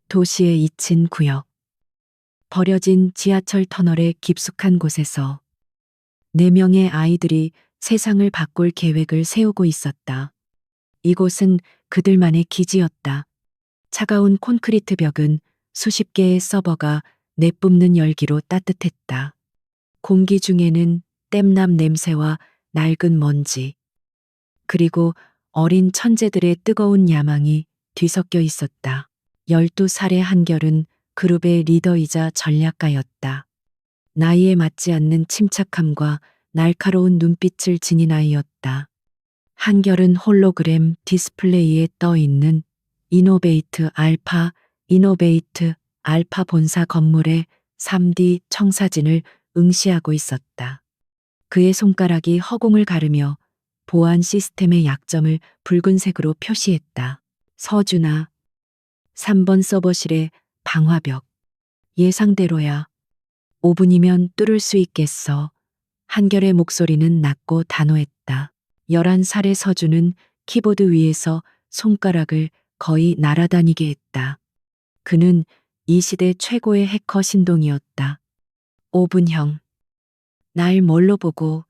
도시에 잊힌 구역. 버려진 지하철 터널의 깊숙한 곳에서 4명의 아이들이 세상을 바꿀 계획을 세우고 있었다. 이곳은 그들만의 기지였다. 차가운 콘크리트 벽은 수십 개의 서버가 내뿜는 열기로 따뜻했다. 공기 중에는 땜남 냄새와 낡은 먼지, 그리고 어린 천재들의 뜨거운 야망이 뒤섞여 있었다. 12살의 한결은 그룹의 리더이자 전략가였다. 나이에 맞지 않는 침착함과 날카로운 눈빛을 지닌 아이였다. 한결은 홀로그램 디스플레이에 떠 있는 이노베이트 알파 본사 건물의 3D 청사진을 응시하고 있었다. 그의 손가락이 허공을 가르며 보안 시스템의 약점을 붉은색으로 표시했다. 서준아, 3번 서버실의 방화벽. 예상대로야. 5분이면 뚫을 수 있겠어. 한결의 목소리는 낮고 단호했다. 11살의 서준은 키보드 위에서 손가락을 거의 날아다니게 했다. 그는 이 시대 최고의 해커 신동이었다. 5분형. 날 뭘로 보고?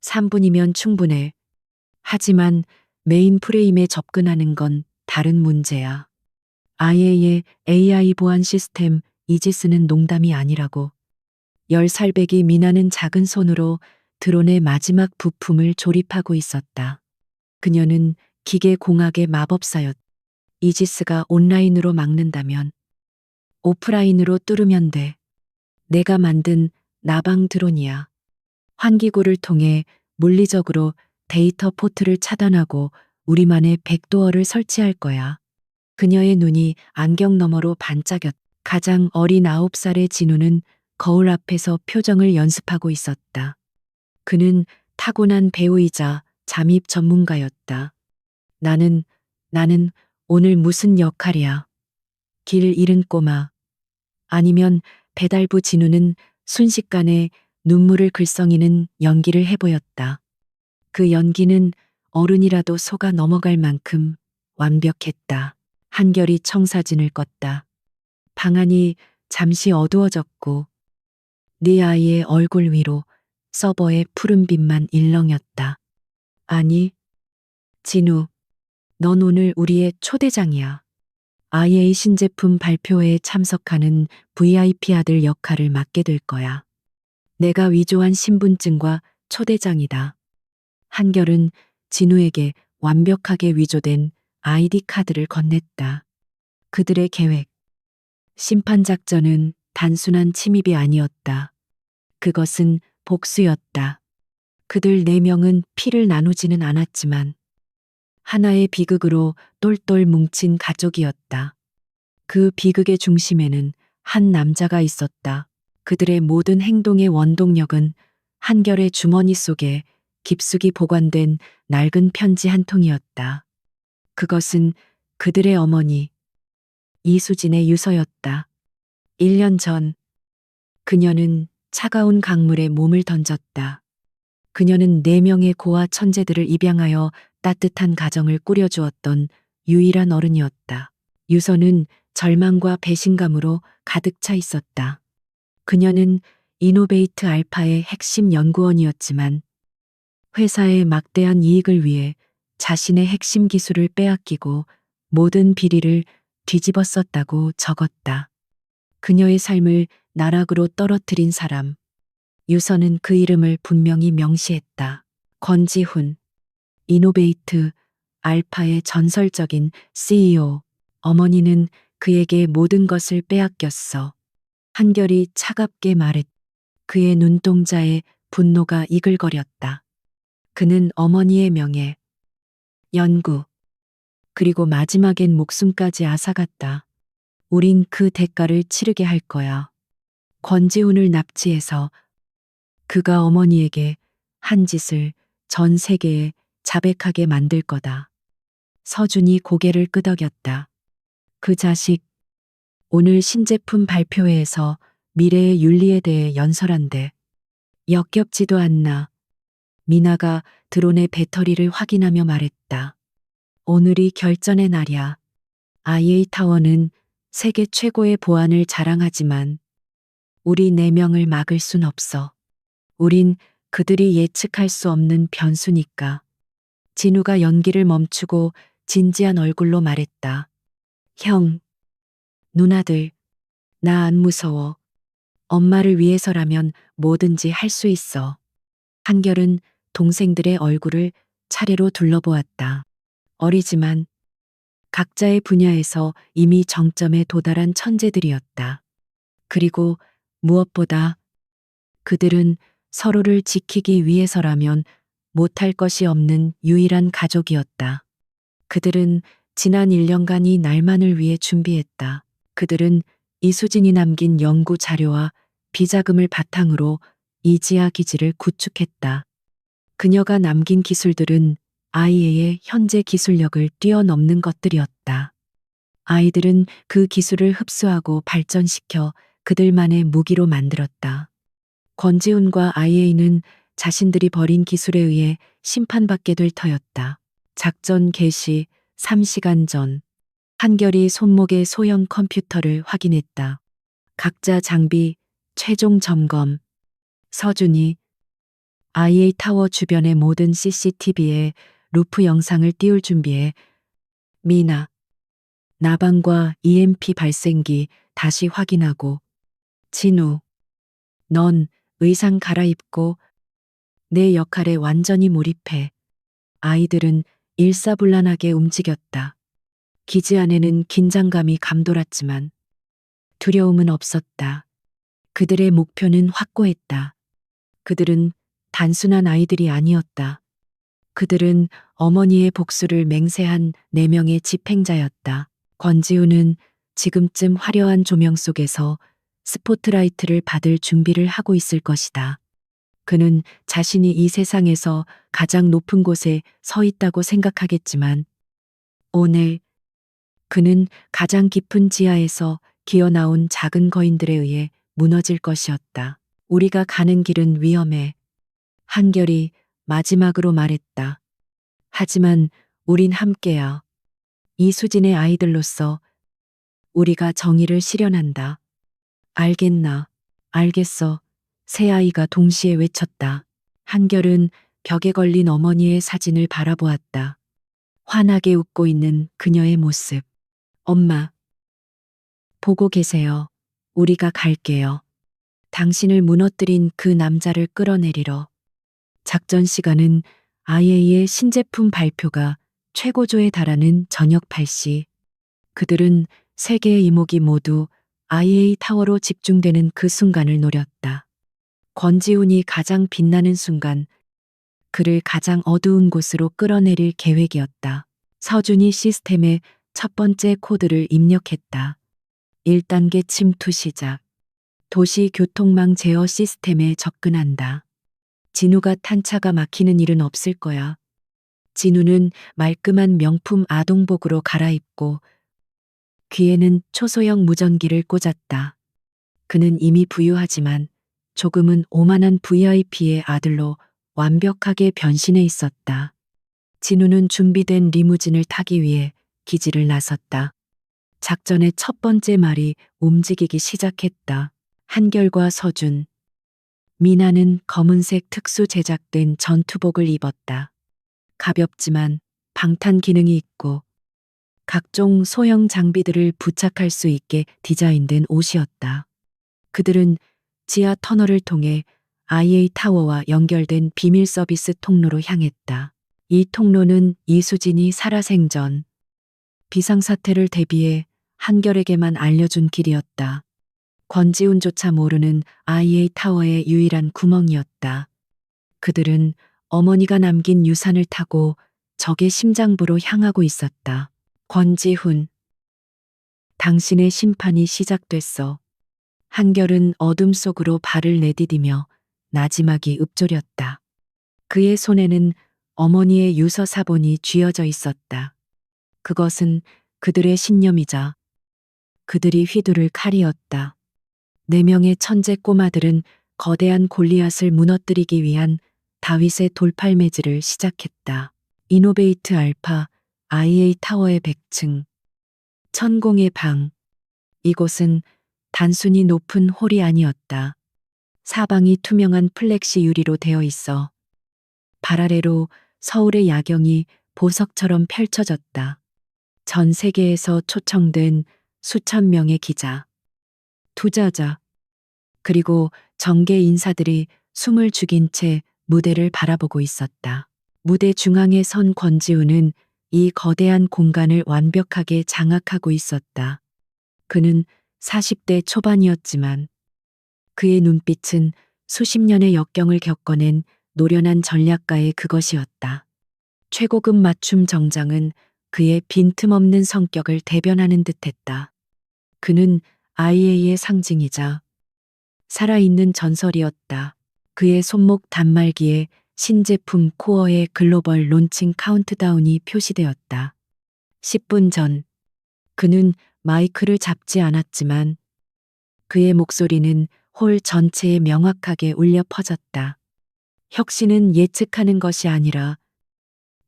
3분이면 충분해. 하지만 메인 프레임에 접근하는 건 다른 문제야. IA의 AI 보안 시스템 이지스는 농담이 아니라고. 10살배기 미나는 작은 손으로 드론의 마지막 부품을 조립하고 있었다. 그녀는 기계공학의 마법사였다. 이지스가 온라인으로 막는다면 오프라인으로 뚫으면 돼. 내가 만든 나방 드론이야. 환기구를 통해 물리적으로 데이터 포트를 차단하고 우리만의 백도어를 설치할 거야. 그녀의 눈이 안경 너머로 반짝였다. 가장 어린 9살의 진우는 거울 앞에서 표정을 연습하고 있었다. 그는 타고난 배우이자 잠입 전문가였다. 나는 오늘 무슨 역할이야? 길 잃은 꼬마. 아니면 배달부 진우는 순식간에 눈물을 글썽이는 연기를 해보였다. 그 연기는 어른이라도 속아 넘어갈 만큼 완벽했다. 한결이 청사진을 껐다. 방안이 잠시 어두워졌고 네 아이의 얼굴 위로 서버의 푸른빛만 일렁였다. 아니, 진우, 넌 오늘 우리의 초대장이야. IA 신제품 발표회에 참석하는 VIP 아들 역할을 맡게 될 거야. 내가 위조한 신분증과 초대장이다. 한결은 진우에게 완벽하게 위조된 ID 카드를 건넸다. 그들의 계획. 심판 작전은 단순한 침입이 아니었다. 그것은 복수였다. 그들 4명은 피를 나누지는 않았지만 하나의 비극으로 똘똘 뭉친 가족이었다. 그 비극의 중심에는 한 남자가 있었다. 그들의 모든 행동의 원동력은 한결의 주머니 속에 깊숙이 보관된 낡은 편지 한 통이었다. 그것은 그들의 어머니 이수진의 유서였다. 1년 전 그녀는 차가운 강물에 몸을 던졌다. 그녀는 4명의 고아 천재들을 입양하여 따뜻한 가정을 꾸려주었던 유일한 어른이었다. 유서는 절망과 배신감으로 가득 차 있었다. 그녀는 이노베이트 알파의 핵심 연구원이었지만 회사의 막대한 이익을 위해 자신의 핵심 기술을 빼앗기고 모든 비리를 뒤집어 썼다고 적었다. 그녀의 삶을 나락으로 떨어뜨린 사람. 유서는 그 이름을 분명히 명시했다. 권지훈. 이노베이트 알파의 전설적인 CEO. 어머니는 그에게 모든 것을 빼앗겼어. 한결이 차갑게 말했. 그의 눈동자에 분노가 이글거렸다. 그는 어머니의 명예, 연구, 그리고 마지막엔 목숨까지 앗아갔다. 우린 그 대가를 치르게 할 거야. 권지훈을 납치해서 그가 어머니에게 한 짓을 전 세계에 자백하게 만들 거다. 서준이 고개를 끄덕였다. 그 자식, 오늘 신제품 발표회에서 미래의 윤리에 대해 연설한대. 역겹지도 않나. 미나가 드론의 배터리를 확인하며 말했다. 오늘이 결전의 날이야. IA 타워는 세계 최고의 보안을 자랑하지만 우리 네 명을 막을 순 없어. 우린 그들이 예측할 수 없는 변수니까. 진우가 연기를 멈추고 진지한 얼굴로 말했다. 형, 누나들, 나 안 무서워. 엄마를 위해서라면 뭐든지 할 수 있어. 한결은 동생들의 얼굴을 차례로 둘러보았다. 어리지만 각자의 분야에서 이미 정점에 도달한 천재들이었다. 그리고 무엇보다 그들은 서로를 지키기 위해서라면 못할 것이 없는 유일한 가족이었다. 그들은 지난 1년간 이 날만을 위해 준비했다. 그들은 이수진이 남긴 연구 자료와 비자금을 바탕으로 이지아 기지를 구축했다. 그녀가 남긴 기술들은 IA의 현재 기술력을 뛰어넘는 것들이었다. 아이들은 그 기술을 흡수하고 발전시켜 그들만의 무기로 만들었다. 권지훈과 IA는 자신들이 버린 기술에 의해 심판받게 될 터였다. 작전 개시 3시간 전, 한결이 손목의 소형 컴퓨터를 확인했다. 각자 장비, 최종 점검. 서준이 IA 타워 주변의 모든 CCTV에 루프 영상을 띄울 준비해. 미나, 나방과 EMP 발생기 다시 확인하고. 진우, 넌 의상 갈아입고 내 역할에 완전히 몰입해. 아이들은 일사불란하게 움직였다. 기지 안에는 긴장감이 감돌았지만 두려움은 없었다. 그들의 목표는 확고했다. 그들은 단순한 아이들이 아니었다. 그들은 어머니의 복수를 맹세한 4명의 집행자였다. 권지우는 지금쯤 화려한 조명 속에서 스포트라이트를 받을 준비를 하고 있을 것이다. 그는 자신이 이 세상에서 가장 높은 곳에 서 있다고 생각하겠지만 오늘 그는 가장 깊은 지하에서 기어나온 작은 거인들에 의해 무너질 것이었다. 우리가 가는 길은 위험해. 한결이 마지막으로 말했다. 하지만 우린 함께야. 이수진의 아이들로서 우리가 정의를 실현한다. 알겠나? 알겠어. 세 아이가 동시에 외쳤다. 한결은 벽에 걸린 어머니의 사진을 바라보았다. 환하게 웃고 있는 그녀의 모습. 엄마, 보고 계세요. 우리가 갈게요. 당신을 무너뜨린 그 남자를 끌어내리러. 작전 시간은 IA의 신제품 발표가 최고조에 달하는 저녁 8시. 그들은 세 개의 이목이 모두 IA 타워로 집중되는 그 순간을 노렸다. 권지훈이 가장 빛나는 순간, 그를 가장 어두운 곳으로 끌어내릴 계획이었다. 서준이 시스템에 첫 번째 코드를 입력했다. 1단계 침투 시작. 도시 교통망 제어 시스템에 접근한다. 진우가 탄 차가 막히는 일은 없을 거야. 진우는 말끔한 명품 아동복으로 갈아입고 귀에는 초소형 무전기를 꽂았다. 그는 이미 부유하지만 조금은 오만한 VIP의 아들로 완벽하게 변신해 있었다. 진우는 준비된 리무진을 타기 위해 기지를 나섰다. 작전의 첫 번째 말이 움직이기 시작했다. 한결과 서준, 미나는 검은색 특수 제작된 전투복을 입었다. 가볍지만 방탄 기능이 있고 각종 소형 장비들을 부착할 수 있게 디자인된 옷이었다. 그들은 지하 터널을 통해 IA 타워와 연결된 비밀 서비스 통로로 향했다. 이 통로는 이수진이 살아생전 비상사태를 대비해 한결에게만 알려준 길이었다. 권지훈조차 모르는 IA 타워의 유일한 구멍이었다. 그들은 어머니가 남긴 유산을 타고 적의 심장부로 향하고 있었다. 권지훈, 당신의 심판이 시작됐어. 한결은 어둠 속으로 발을 내디디며 나지막이 읊조렸다. 그의 손에는 어머니의 유서 사본이 쥐어져 있었다. 그것은 그들의 신념이자 그들이 휘두를 칼이었다. 4명의 천재 꼬마들은 거대한 골리앗을 무너뜨리기 위한 다윗의 돌팔매질을 시작했다. 이노베이트 알파 IA 타워의 100층. 천공의 방. 이곳은 단순히 높은 홀이 아니었다. 사방이 투명한 플렉시 유리로 되어 있어 발 아래로 서울의 야경이 보석처럼 펼쳐졌다. 전 세계에서 초청된 수천 명의 기자, 투자자, 그리고 정계 인사들이 숨을 죽인 채 무대를 바라보고 있었다. 무대 중앙에 선 권지우는 이 거대한 공간을 완벽하게 장악하고 있었다. 그는 40대 초반이었지만 그의 눈빛은 수십 년의 역경을 겪어낸 노련한 전략가의 그것이었다. 최고급 맞춤 정장은 그의 빈틈없는 성격을 대변하는 듯했다. 그는 IA의 상징이자 살아있는 전설이었다. 그의 손목 단말기에 신제품 코어의 글로벌 론칭 카운트다운이 표시되었다. 10분 전, 그는 마이크를 잡지 않았지만 그의 목소리는 홀 전체에 명확하게 울려 퍼졌다. 혁신은 예측하는 것이 아니라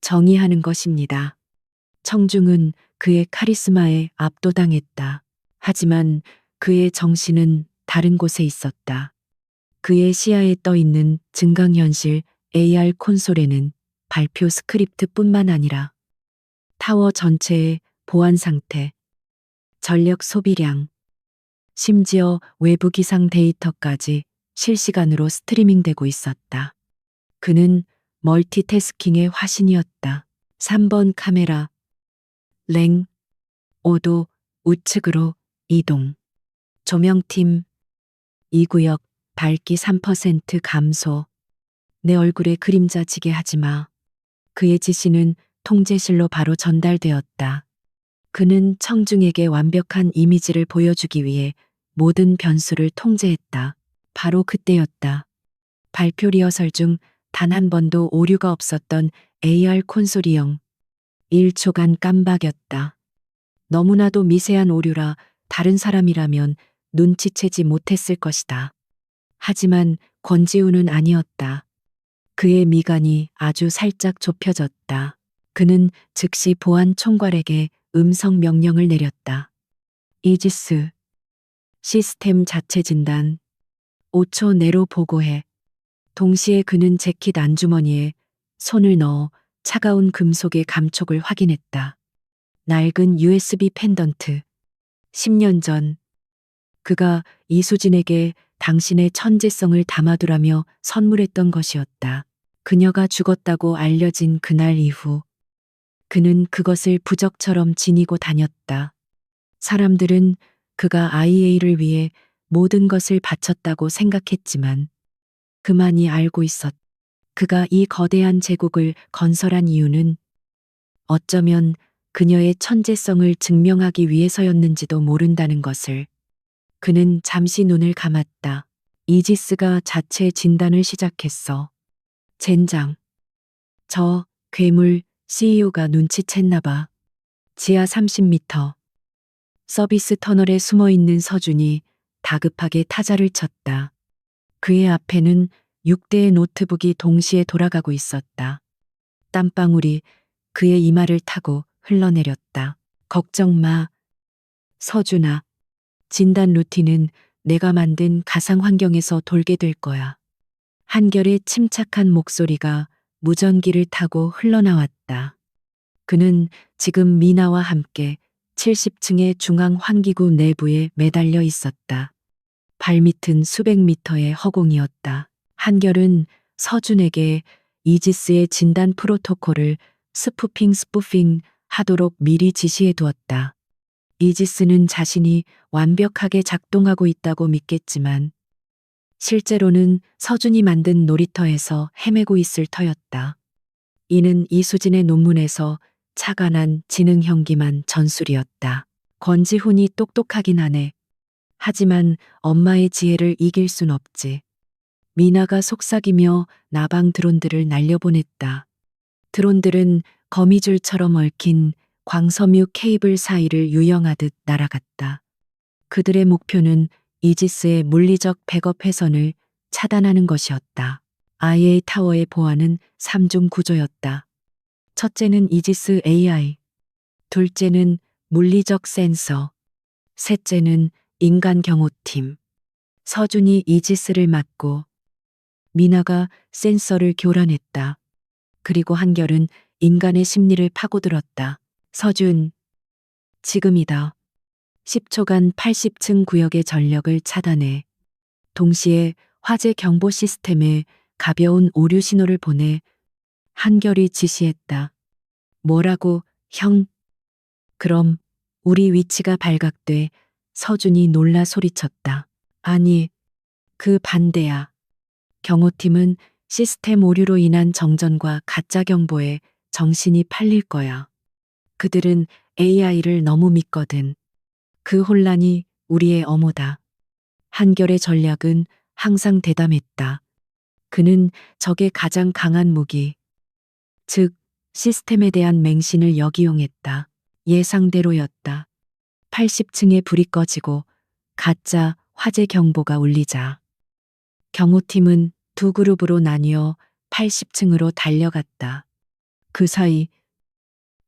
정의하는 것입니다. 청중은 그의 카리스마에 압도당했다. 하지만 그의 정신은 다른 곳에 있었다. 그의 시야에 떠 있는 증강현실 AR 콘솔에는 발표 스크립트뿐만 아니라 타워 전체의 보안 상태, 전력 소비량, 심지어 외부 기상 데이터까지 실시간으로 스트리밍되고 있었다. 그는 멀티태스킹의 화신이었다. 3번 카메라, 랭, 5도 우측으로 이동. 조명팀, 이 구역 밝기 3% 감소. 내 얼굴에 그림자 지게 하지 마. 그의 지시는 통제실로 바로 전달되었다. 그는 청중에게 완벽한 이미지를 보여주기 위해 모든 변수를 통제했다. 바로 그때였다. 발표 리허설 중 단 한 번도 오류가 없었던 AR 콘솔이 1초간 깜박였다. 너무나도 미세한 오류라 다른 사람이라면 눈치채지 못했을 것이다. 하지만 권지우는 아니었다. 그의 미간이 아주 살짝 좁혀졌다. 그는 즉시 보안 총괄에게 음성 명령을 내렸다. 이지스, 시스템 자체 진단, 5초 내로 보고해. 동시에 그는 재킷 안주머니에 손을 넣어 차가운 금속의 감촉을 확인했다. 낡은 USB 펜던트. 10년 전 그가 이수진에게 당신의 천재성을 담아두라며 선물했던 것이었다. 그녀가 죽었다고 알려진 그날 이후 그는 그것을 부적처럼 지니고 다녔다. 사람들은 그가 IA를 위해 모든 것을 바쳤다고 생각했지만 그만이 알고 있었다. 그가 이 거대한 제국을 건설한 이유는 어쩌면 그녀의 천재성을 증명하기 위해서였는지도 모른다는 것을. 그는 잠시 눈을 감았다. 이지스가 자체 진단을 시작했어. 젠장. 저 괴물 CEO가 눈치챘나 봐. 지하 30m. 서비스 터널에 숨어 있는 서준이 다급하게 타자를 쳤다. 그의 앞에는 6대의 노트북이 동시에 돌아가고 있었다. 땀방울이 그의 이마를 타고 흘러내렸다. 걱정 마. 서준아. 진단 루틴은 내가 만든 가상 환경에서 돌게 될 거야. 한결의 침착한 목소리가 무전기를 타고 흘러나왔다. 그는 지금 미나와 함께 70층의 중앙 환기구 내부에 매달려 있었다. 발밑은 수백 미터의 허공이었다. 한결은 서준에게 이지스의 진단 프로토콜을 스푸핑 하도록 미리 지시해 두었다. 이지스는 자신이 완벽하게 작동하고 있다고 믿겠지만 실제로는 서준이 만든 놀이터에서 헤매고 있을 터였다. 이는 이수진의 논문에서 착안한 지능 형기만 전술이었다. 권지훈이 똑똑하긴 하네. 하지만 엄마의 지혜를 이길 순 없지. 미나가 속삭이며 나방 드론들을 날려보냈다. 드론들은 거미줄처럼 얽힌 광섬유 케이블 사이를 유영하듯 날아갔다. 그들의 목표는 이지스의 물리적 백업 회선을 차단하는 것이었다. IA 타워의 보안은 3중 구조였다. 첫째는 이지스 AI, 둘째는 물리적 센서, 셋째는 인간 경호팀. 서준이 이지스를 맡고 미나가 센서를 교란했다. 그리고 한결은 인간의 심리를 파고들었다. 서준, 지금이다. 10초간 80층 구역의 전력을 차단해. 동시에 화재 경보 시스템에 가벼운 오류 신호를 보내. 한결이 지시했다. 뭐라고, 형? 그럼 우리 위치가 발각돼. 서준이 놀라 소리쳤다. 아니, 그 반대야. 경호팀은 시스템 오류로 인한 정전과 가짜 경보에 정신이 팔릴 거야. 그들은 AI를 너무 믿거든. 그 혼란이 우리의 어모다. 한결의 전략은 항상 대담했다. 그는 적의 가장 강한 무기, 즉 시스템에 대한 맹신을 역이용했다. 예상대로였다. 80층에 불이 꺼지고 가짜 화재 경보가 울리자 경호팀은 두 그룹으로 나뉘어 80층으로 달려갔다. 그 사이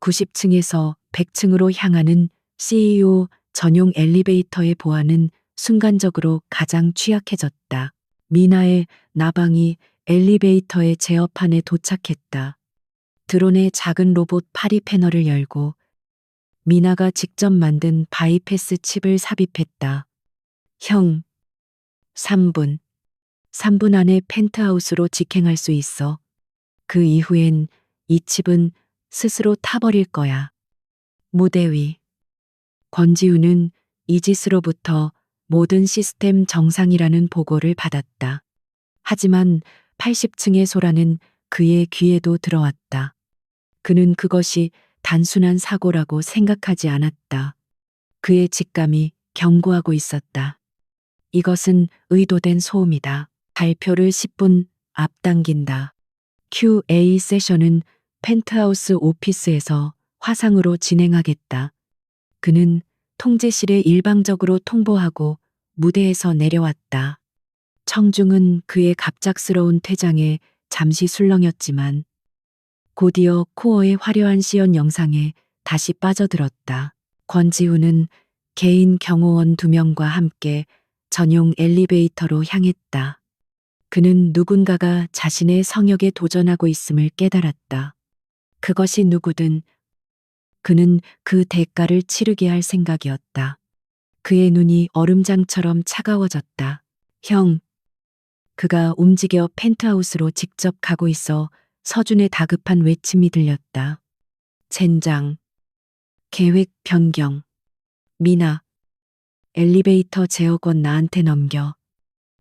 90층에서 100층으로 향하는 CEO 전용 엘리베이터의 보안은 순간적으로 가장 취약해졌다. 미나의 나방이 엘리베이터의 제어판에 도착했다. 드론의 작은 로봇 파리 패널을 열고 미나가 직접 만든 바이패스 칩을 삽입했다. 형, 3분. 3분 안에 펜트하우스로 직행할 수 있어. 그 이후엔 이 칩은 스스로 타버릴 거야. 무대 위. 권지우는 이지스로부터 모든 시스템 정상이라는 보고를 받았다. 하지만 80층의 소라는 그의 귀에도 들어왔다. 그는 그것이 단순한 사고라고 생각하지 않았다. 그의 직감이 경고하고 있었다. 이것은 의도된 소음이다. 발표를 10분 앞당긴다. QA 세션은 펜트하우스 오피스에서 화상으로 진행하겠다. 그는 통제실에 일방적으로 통보하고 무대에서 내려왔다. 청중은 그의 갑작스러운 퇴장에 잠시 술렁였지만 곧이어 코어의 화려한 시연 영상에 다시 빠져들었다. 권지우는 개인 경호원 2명과 함께 전용 엘리베이터로 향했다. 그는 누군가가 자신의 성역에 도전하고 있음을 깨달았다. 그것이 누구든 그는 그 대가를 치르게 할 생각이었다. 그의 눈이 얼음장처럼 차가워졌다. 형, 그가 움직여 펜트하우스로 직접 가고 있어. 서준의 다급한 외침이 들렸다. 젠장. 계획 변경. 미나. 엘리베이터 제어권 나한테 넘겨.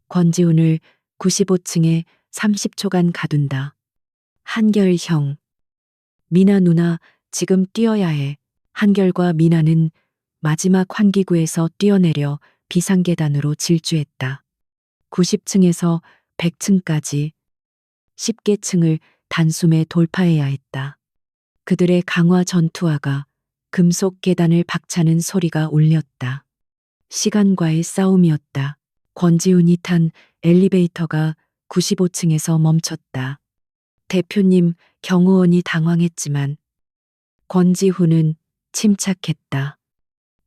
권지훈을 95층에 30초간 가둔다. 한결 형. 미나 누나 지금 뛰어야 해. 한결과 미나는 마지막 환기구에서 뛰어내려 비상계단으로 질주했다. 90층에서 100층까지 10개 층을 단숨에 돌파해야 했다. 그들의 강화 전투화가 금속 계단을 박차는 소리가 울렸다. 시간과의 싸움이었다. 권지훈이 탄 엘리베이터가 95층에서 멈췄다. 대표님, 경호원이 당황했지만 권지훈은 침착했다.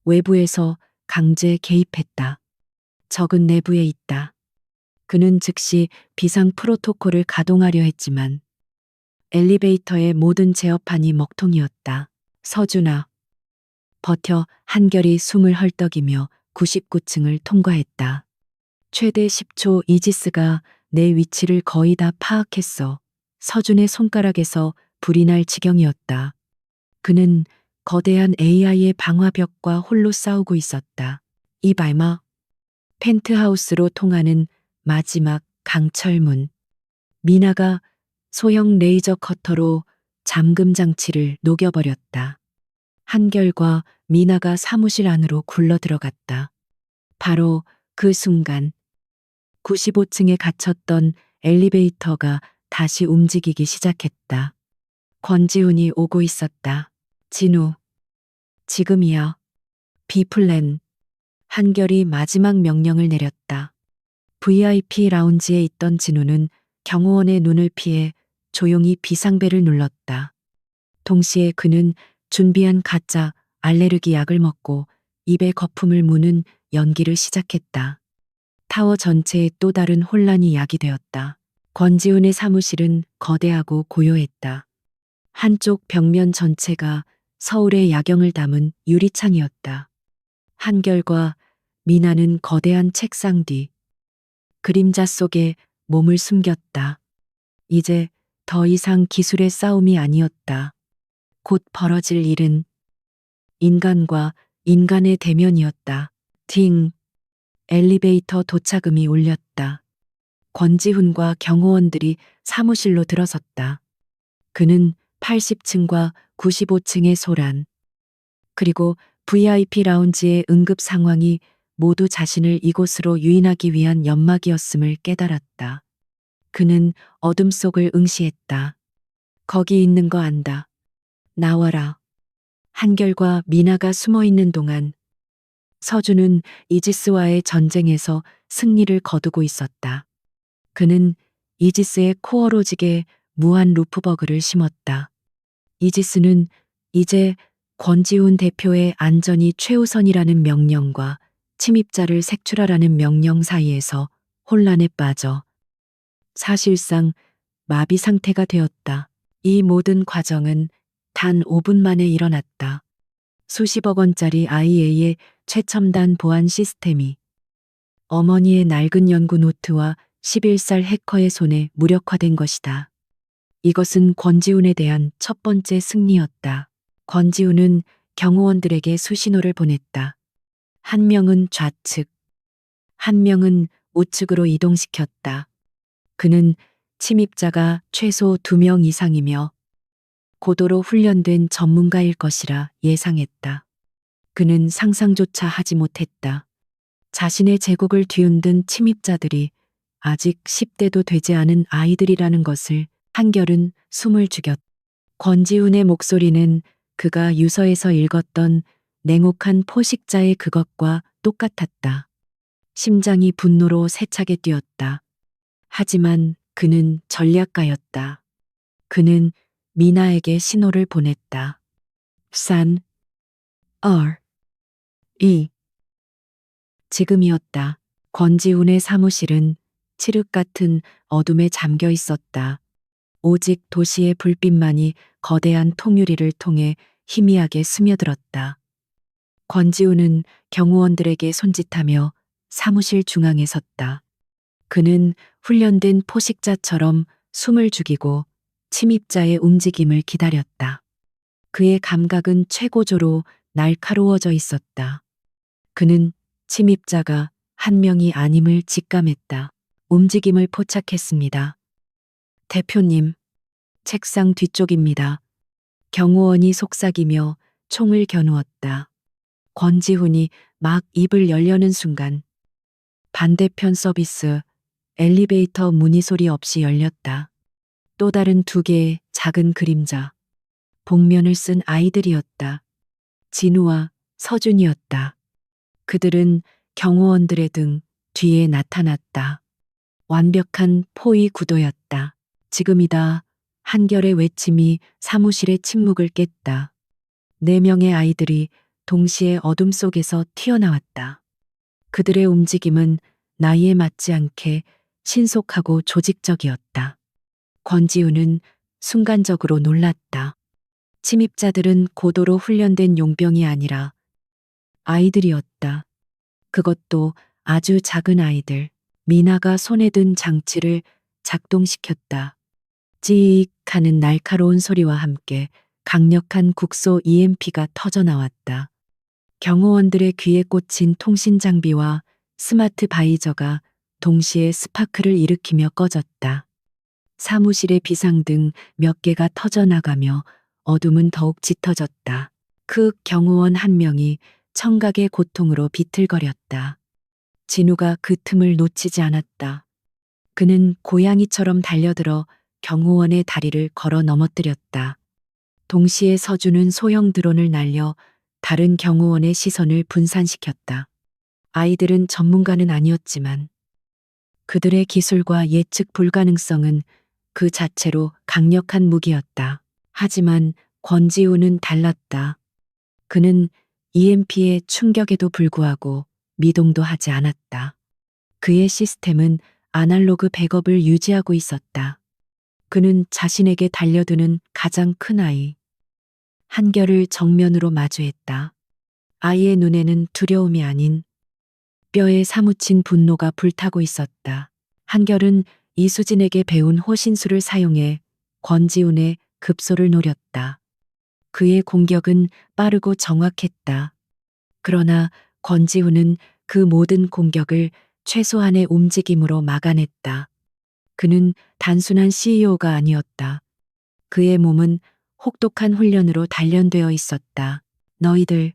외부에서 강제 개입했다. 적은 내부에 있다. 그는 즉시 비상 프로토콜을 가동하려 했지만 엘리베이터의 모든 제어판이 먹통이었다. 서준아. 버텨. 한결이 숨을 헐떡이며 99층을 통과했다. 최대 10초. 이지스가 내 위치를 거의 다 파악했어. 서준의 손가락에서 불이 날 지경이었다. 그는 거대한 AI의 방화벽과 홀로 싸우고 있었다. 이 발마. 펜트하우스로 통하는 마지막 강철문. 미나가 소형 레이저 커터로 잠금 장치를 녹여버렸다. 한결과 미나가 사무실 안으로 굴러 들어갔다. 바로 그 순간 95층에 갇혔던 엘리베이터가 다시 움직이기 시작했다. 권지훈이 오고 있었다. 진우. 지금이야. B플랜. 한결이 마지막 명령을 내렸다. VIP 라운지에 있던 진우는 경호원의 눈을 피해 조용히 비상벨을 눌렀다. 동시에 그는 준비한 가짜 알레르기 약을 먹고 입에 거품을 무는 연기를 시작했다. 타워 전체에 또 다른 혼란이 야기되었다. 권지훈의 사무실은 거대하고 고요했다. 한쪽 벽면 전체가 서울의 야경을 담은 유리창이었다. 한결과 미나는 거대한 책상 뒤 그림자 속에 몸을 숨겼다. 이제 더 이상 기술의 싸움이 아니었다. 곧 벌어질 일은 인간과 인간의 대면이었다. 딩! 엘리베이터 도착음이 울렸다. 권지훈과 경호원들이 사무실로 들어섰다. 그는 80층과 95층의 소란, 그리고 VIP 라운지의 응급 상황이 모두 자신을 이곳으로 유인하기 위한 연막이었음을 깨달았다. 그는 어둠 속을 응시했다. 거기 있는 거 안다. 나와라. 한결과 미나가 숨어 있는 동안 서준은 이지스와의 전쟁에서 승리를 거두고 있었다. 그는 이지스의 코어로직에 무한 루프버그를 심었다. 이지스는 이제 권지훈 대표의 안전이 최우선이라는 명령과 침입자를 색출하라는 명령 사이에서 혼란에 빠져 사실상 마비 상태가 되었다. 이 모든 과정은 단 5분 만에 일어났다. 수십억 원짜리 IA의 최첨단 보안 시스템이 어머니의 낡은 연구 노트와 11살 해커의 손에 무력화된 것이다. 이것은 권지훈에 대한 첫 번째 승리였다. 권지훈은 경호원들에게 수신호를 보냈다. 한 명은 좌측, 한 명은 우측으로 이동시켰다. 그는 침입자가 최소 2명 이상이며 고도로 훈련된 전문가일 것이라 예상했다. 그는 상상조차 하지 못했다. 자신의 제국을 뒤흔든 침입자들이 아직 10대도 되지 않은 아이들이라는 것을. 한결은 숨을 죽였다. 권지훈의 목소리는 그가 유서에서 읽었던 냉혹한 포식자의 그것과 똑같았다. 심장이 분노로 세차게 뛰었다. 하지만 그는 전략가였다. 그는 미나에게 신호를 보냈다. 산, 이. 지금이었다. 권지훈의 사무실은 칠흑 같은 어둠에 잠겨 있었다. 오직 도시의 불빛만이 거대한 통유리를 통해 희미하게 스며들었다. 권지훈은 경호원들에게 손짓하며 사무실 중앙에 섰다. 그는 훈련된 포식자처럼 숨을 죽이고 침입자의 움직임을 기다렸다. 그의 감각은 최고조로 날카로워져 있었다. 그는 침입자가 한 명이 아님을 직감했다. 움직임을 포착했습니다. 대표님, 책상 뒤쪽입니다. 경호원이 속삭이며 총을 겨누었다. 권지훈이 막 입을 열려는 순간 반대편 서비스 엘리베이터 문이 소리 없이 열렸다. 또 다른 2개의 작은 그림자, 복면을 쓴 아이들이었다. 진우와 서준이었다. 그들은 경호원들의 등 뒤에 나타났다. 완벽한 포위 구도였다. 지금이다. 한결의 외침이 사무실의 침묵을 깼다. 4명의 아이들이 동시에 어둠 속에서 튀어나왔다. 그들의 움직임은 나이에 맞지 않게 신속하고 조직적이었다. 권지훈은 순간적으로 놀랐다. 침입자들은 고도로 훈련된 용병이 아니라 아이들이었다. 그것도 아주 작은 아이들. 미나가 손에 든 장치를 작동시켰다. 찌익 하는 날카로운 소리와 함께 강력한 국소 EMP가 터져 나왔다. 경호원들의 귀에 꽂힌 통신 장비와 스마트 바이저가 동시에 스파크를 일으키며 꺼졌다. 사무실의 비상등 몇 개가 터져나가며 어둠은 더욱 짙어졌다. 그 경호원 한 명이 청각의 고통으로 비틀거렸다. 진우가 그 틈을 놓치지 않았다. 그는 고양이처럼 달려들어 경호원의 다리를 걸어 넘어뜨렸다. 동시에 서준은 소형 드론을 날려 다른 경호원의 시선을 분산시켰다. 아이들은 전문가는 아니었지만 그들의 기술과 예측 불가능성은 그 자체로 강력한 무기였다. 하지만 권지훈은 달랐다. 그는 EMP의 충격에도 불구하고 미동도 하지 않았다. 그의 시스템은 아날로그 백업을 유지하고 있었다. 그는 자신에게 달려드는 가장 큰 아이, 한결을 정면으로 마주했다. 아이의 눈에는 두려움이 아닌 뼈에 사무친 분노가 불타고 있었다. 한결은 이수진에게 배운 호신술을 사용해 권지훈의 급소를 노렸다. 그의 공격은 빠르고 정확했다. 그러나 권지훈은 그 모든 공격을 최소한의 움직임으로 막아냈다. 그는 단순한 CEO가 아니었다. 그의 몸은 혹독한 훈련으로 단련되어 있었다. 너희들,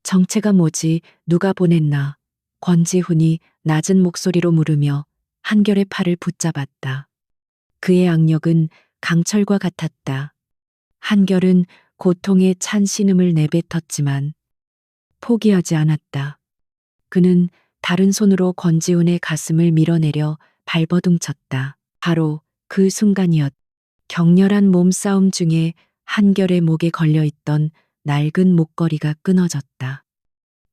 정체가 뭐지? 누가 보냈나? 권지훈이 낮은 목소리로 물으며 한결의 팔을 붙잡았다. 그의 악력은 강철과 같았다. 한결은 고통에 찬 신음을 내뱉었지만 포기하지 않았다. 그는 다른 손으로 권지훈의 가슴을 밀어내려 발버둥쳤다. 바로 그 순간이었다. 격렬한 몸싸움 중에 한결의 목에 걸려있던 낡은 목걸이가 끊어졌다.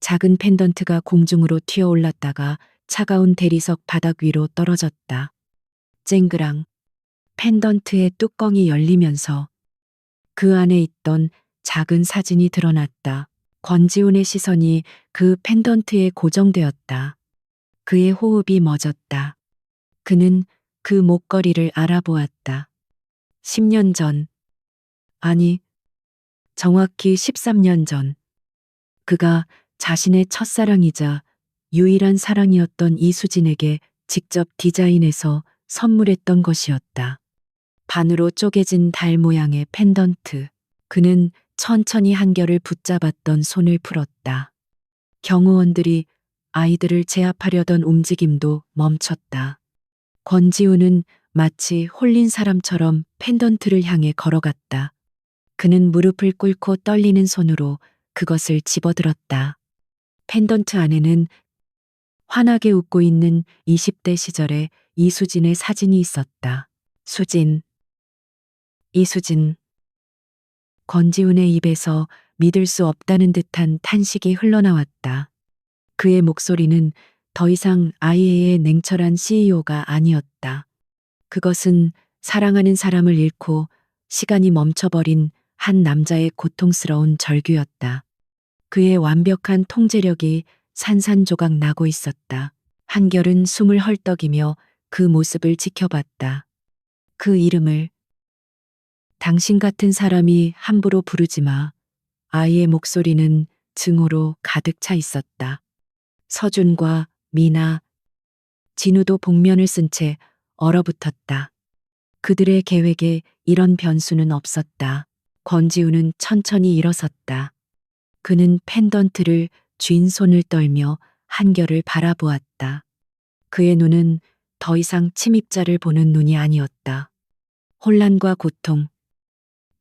작은 펜던트가 공중으로 튀어올랐다가 차가운 대리석 바닥 위로 떨어졌다. 쨍그랑 펜던트의 뚜껑이 열리면서 그 안에 있던 작은 사진이 드러났다. 권지훈의 시선이 그 펜던트에 고정되었다. 그의 호흡이 멎었다. 그는 그 목걸이를 알아보았다. 10년 전, 아니, 정확히 13년 전, 그가 자신의 첫사랑이자 유일한 사랑이었던 이수진에게 직접 디자인해서 선물했던 것이었다. 반으로 쪼개진 달 모양의 펜던트. 그는 천천히 한결을 붙잡았던 손을 풀었다. 경호원들이 아이들을 제압하려던 움직임도 멈췄다. 권지훈은 마치 홀린 사람처럼 펜던트를 향해 걸어갔다. 그는 무릎을 꿇고 떨리는 손으로 그것을 집어들었다. 펜던트 안에는 환하게 웃고 있는 20대 시절의 이수진의 사진이 있었다. 수진, 이수진. 권지훈의 입에서 믿을 수 없다는 듯한 탄식이 흘러나왔다. 그의 목소리는 더 이상 아이의 냉철한 CEO가 아니었다. 그것은 사랑하는 사람을 잃고 시간이 멈춰버린 한 남자의 고통스러운 절규였다. 그의 완벽한 통제력이 산산조각 나고 있었다. 한결은 숨을 헐떡이며 그 모습을 지켜봤다. 그 이름을 당신 같은 사람이 함부로 부르지 마. 아이의 목소리는 증오로 가득 차 있었다. 서준과 미나, 진우도 복면을 쓴 채 얼어붙었다. 그들의 계획에 이런 변수는 없었다. 권지우는 천천히 일어섰다. 그는 펜던트를 쥔 손을 떨며 한결을 바라보았다. 그의 눈은 더 이상 침입자를 보는 눈이 아니었다. 혼란과 고통,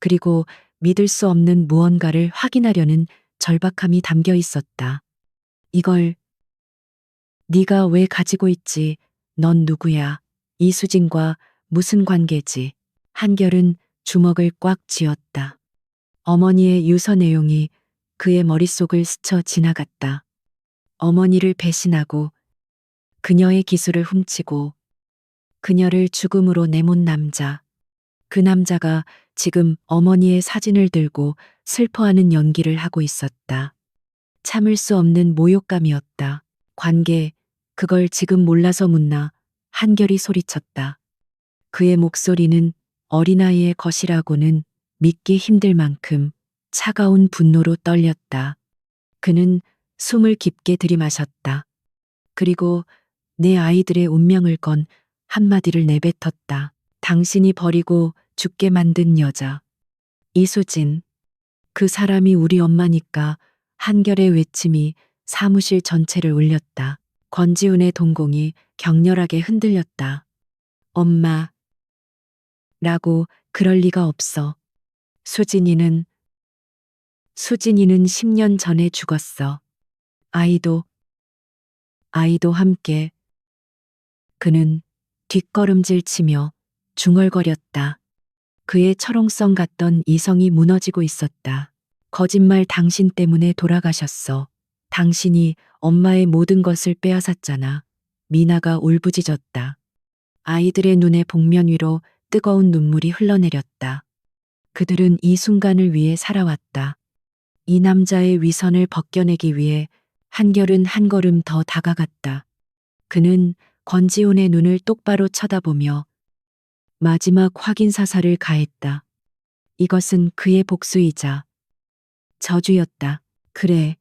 그리고 믿을 수 없는 무언가를 확인하려는 절박함이 담겨 있었다. 이걸 네가 왜 가지고 있지? 넌 누구야? 이수진과 무슨 관계지? 한결은 주먹을 꽉 쥐었다. 어머니의 유서 내용이 그의 머릿속을 스쳐 지나갔다. 어머니를 배신하고 그녀의 기술을 훔치고 그녀를 죽음으로 내몬 남자. 그 남자가 지금 어머니의 사진을 들고 슬퍼하는 연기를 하고 있었다. 참을 수 없는 모욕감이었다. 관계, 그걸 지금 몰라서 묻나 한결이 소리쳤다. 그의 목소리는 어린아이의 것이라고는 믿기 힘들 만큼 차가운 분노로 떨렸다. 그는 숨을 깊게 들이마셨다. 그리고 내 아이들의 운명을 건 한마디를 내뱉었다. 당신이 버리고 죽게 만든 여자. 이수진. 그 사람이 우리 엄마니까. 한결의 외침이 사무실 전체를 울렸다. 권지훈의 동공이 격렬하게 흔들렸다. 엄마. 라고 그럴 리가 없어. 수진이는 10년 전에 죽었어. 아이도 함께. 그는 뒷걸음질 치며 중얼거렸다. 그의 철옹성 같던 이성이 무너지고 있었다. 거짓말 당신 때문에 돌아가셨어. 당신이 엄마의 모든 것을 빼앗았잖아. 미나가 울부짖었다. 아이들의 눈에 복면 위로 뜨거운 눈물이 흘러내렸다. 그들은 이 순간을 위해 살아왔다. 이 남자의 위선을 벗겨내기 위해 한결은 한 걸음 더 다가갔다. 그는 권지훈의 눈을 똑바로 쳐다보며 마지막 확인 사살을 가했다. 이것은 그의 복수이자 저주였다. 그래,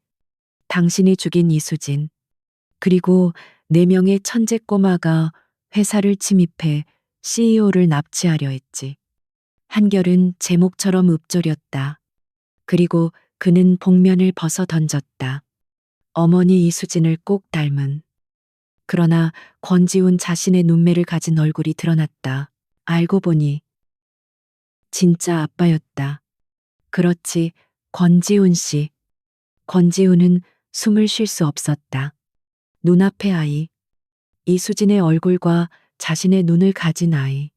당신이 죽인 이수진. 그리고 4명의 천재 꼬마가 회사를 침입해 CEO를 납치하려 했지. 한결은 제목처럼 읊조렸다. 그리고 그는 복면을 벗어 던졌다. 어머니 이수진을 꼭 닮은. 그러나 권지훈 자신의 눈매를 가진 얼굴이 드러났다. 알고 보니 진짜 아빠였다. 그렇지, 권지훈 씨. 권지훈은 숨을 쉴 수 없었다. 눈앞의 아이, 이수진의 얼굴과 자신의 눈을 가진 아이,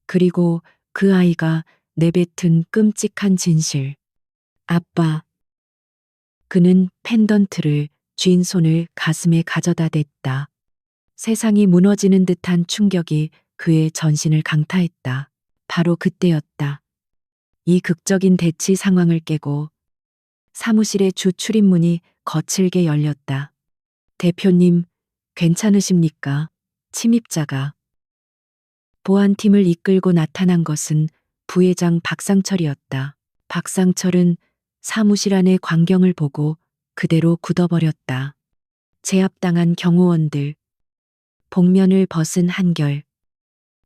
그리고 그 아이가 내뱉은 끔찍한 진실. 아빠. 그는 펜던트를 쥔 손을 가슴에 가져다 댔다. 세상이 무너지는 듯한 충격이 그의 전신을 강타했다. 바로 그때였다. 이 극적인 대치 상황을 깨고 사무실의 주 출입문이 거칠게 열렸다. 대표님, 괜찮으십니까? 침입자가. 보안팀을 이끌고 나타난 것은 부회장 박상철이었다. 박상철은 사무실 안의 광경을 보고 그대로 굳어버렸다. 제압당한 경호원들, 복면을 벗은 한결,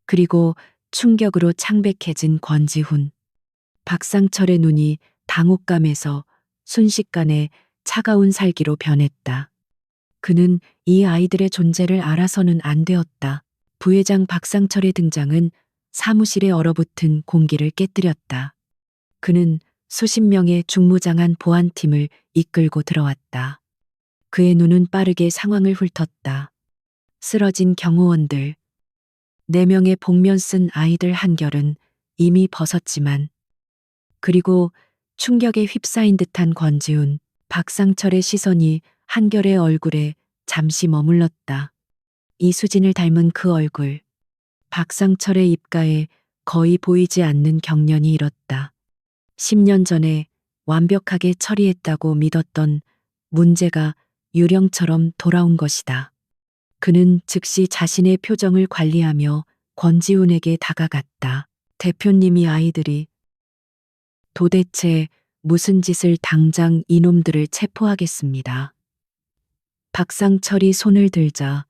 그리고 충격으로 창백해진 권지훈. 박상철의 눈이 당혹감에서 순식간에 차가운 살기로 변했다. 그는 이 아이들의 존재를 알아서는 안 되었다. 부회장 박상철의 등장은 사무실에 얼어붙은 공기를 깨뜨렸다. 그는 수십 명의 중무장한 보안팀을 이끌고 들어왔다. 그의 눈은 빠르게 상황을 훑었다. 쓰러진 경호원들, 4명의 복면 쓴 아이들 한결은 이미 벗었지만, 그리고 충격에 휩싸인 듯한 권지훈, 박상철의 시선이 한결의 얼굴에 잠시 머물렀다. 이수진을 닮은 그 얼굴, 박상철의 입가에 거의 보이지 않는 경련이 일었다. 10년 전에 완벽하게 처리했다고 믿었던 문제가 유령처럼 돌아온 것이다. 그는 즉시 자신의 표정을 관리하며 권지훈에게 다가갔다. 대표님이 아이들이 도대체 무슨 짓을 당장 이놈들을 체포하겠습니다. 박상철이 손을 들자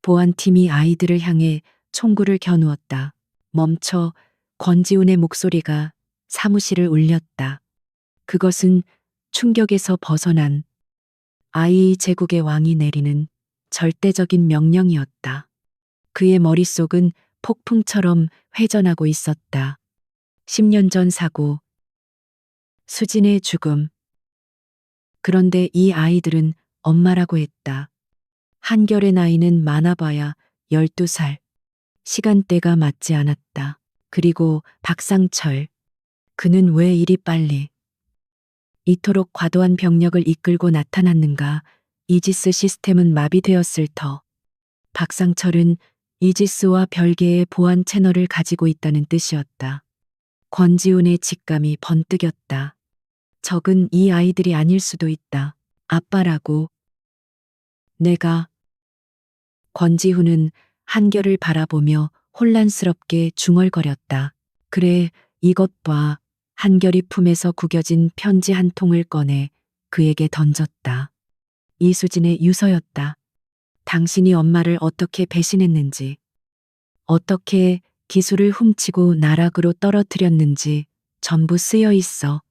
보안팀이 아이들을 향해 총구를 겨누었다. 멈춰. 권지훈의 목소리가 사무실을 울렸다. 그것은 충격에서 벗어난 아이의 제국의 왕이 내리는 절대적인 명령이었다. 그의 머릿속은 폭풍처럼 회전하고 있었다. 10년 전 사고, 수진의 죽음. 그런데 이 아이들은 엄마라고 했다. 한결의 나이는 많아봐야 12살. 시간대가 맞지 않았다. 그리고 박상철. 그는 왜 이리 빨리 이토록 과도한 병력을 이끌고 나타났는가. 이지스 시스템은 마비되었을 터. 박상철은 이지스와 별개의 보안 채널을 가지고 있다는 뜻이었다. 권지훈의 직감이 번뜩였다. 적은 이 아이들이 아닐 수도 있다. 아빠라고. 내가. 권지훈은 한결을 바라보며 혼란스럽게 중얼거렸다. 그래, 이것 봐. 한결이 품에서 구겨진 편지 한 통을 꺼내 그에게 던졌다. 이수진의 유서였다. 당신이 엄마를 어떻게 배신했는지, 어떻게 기술을 훔치고 나락으로 떨어뜨렸는지 전부 쓰여 있어.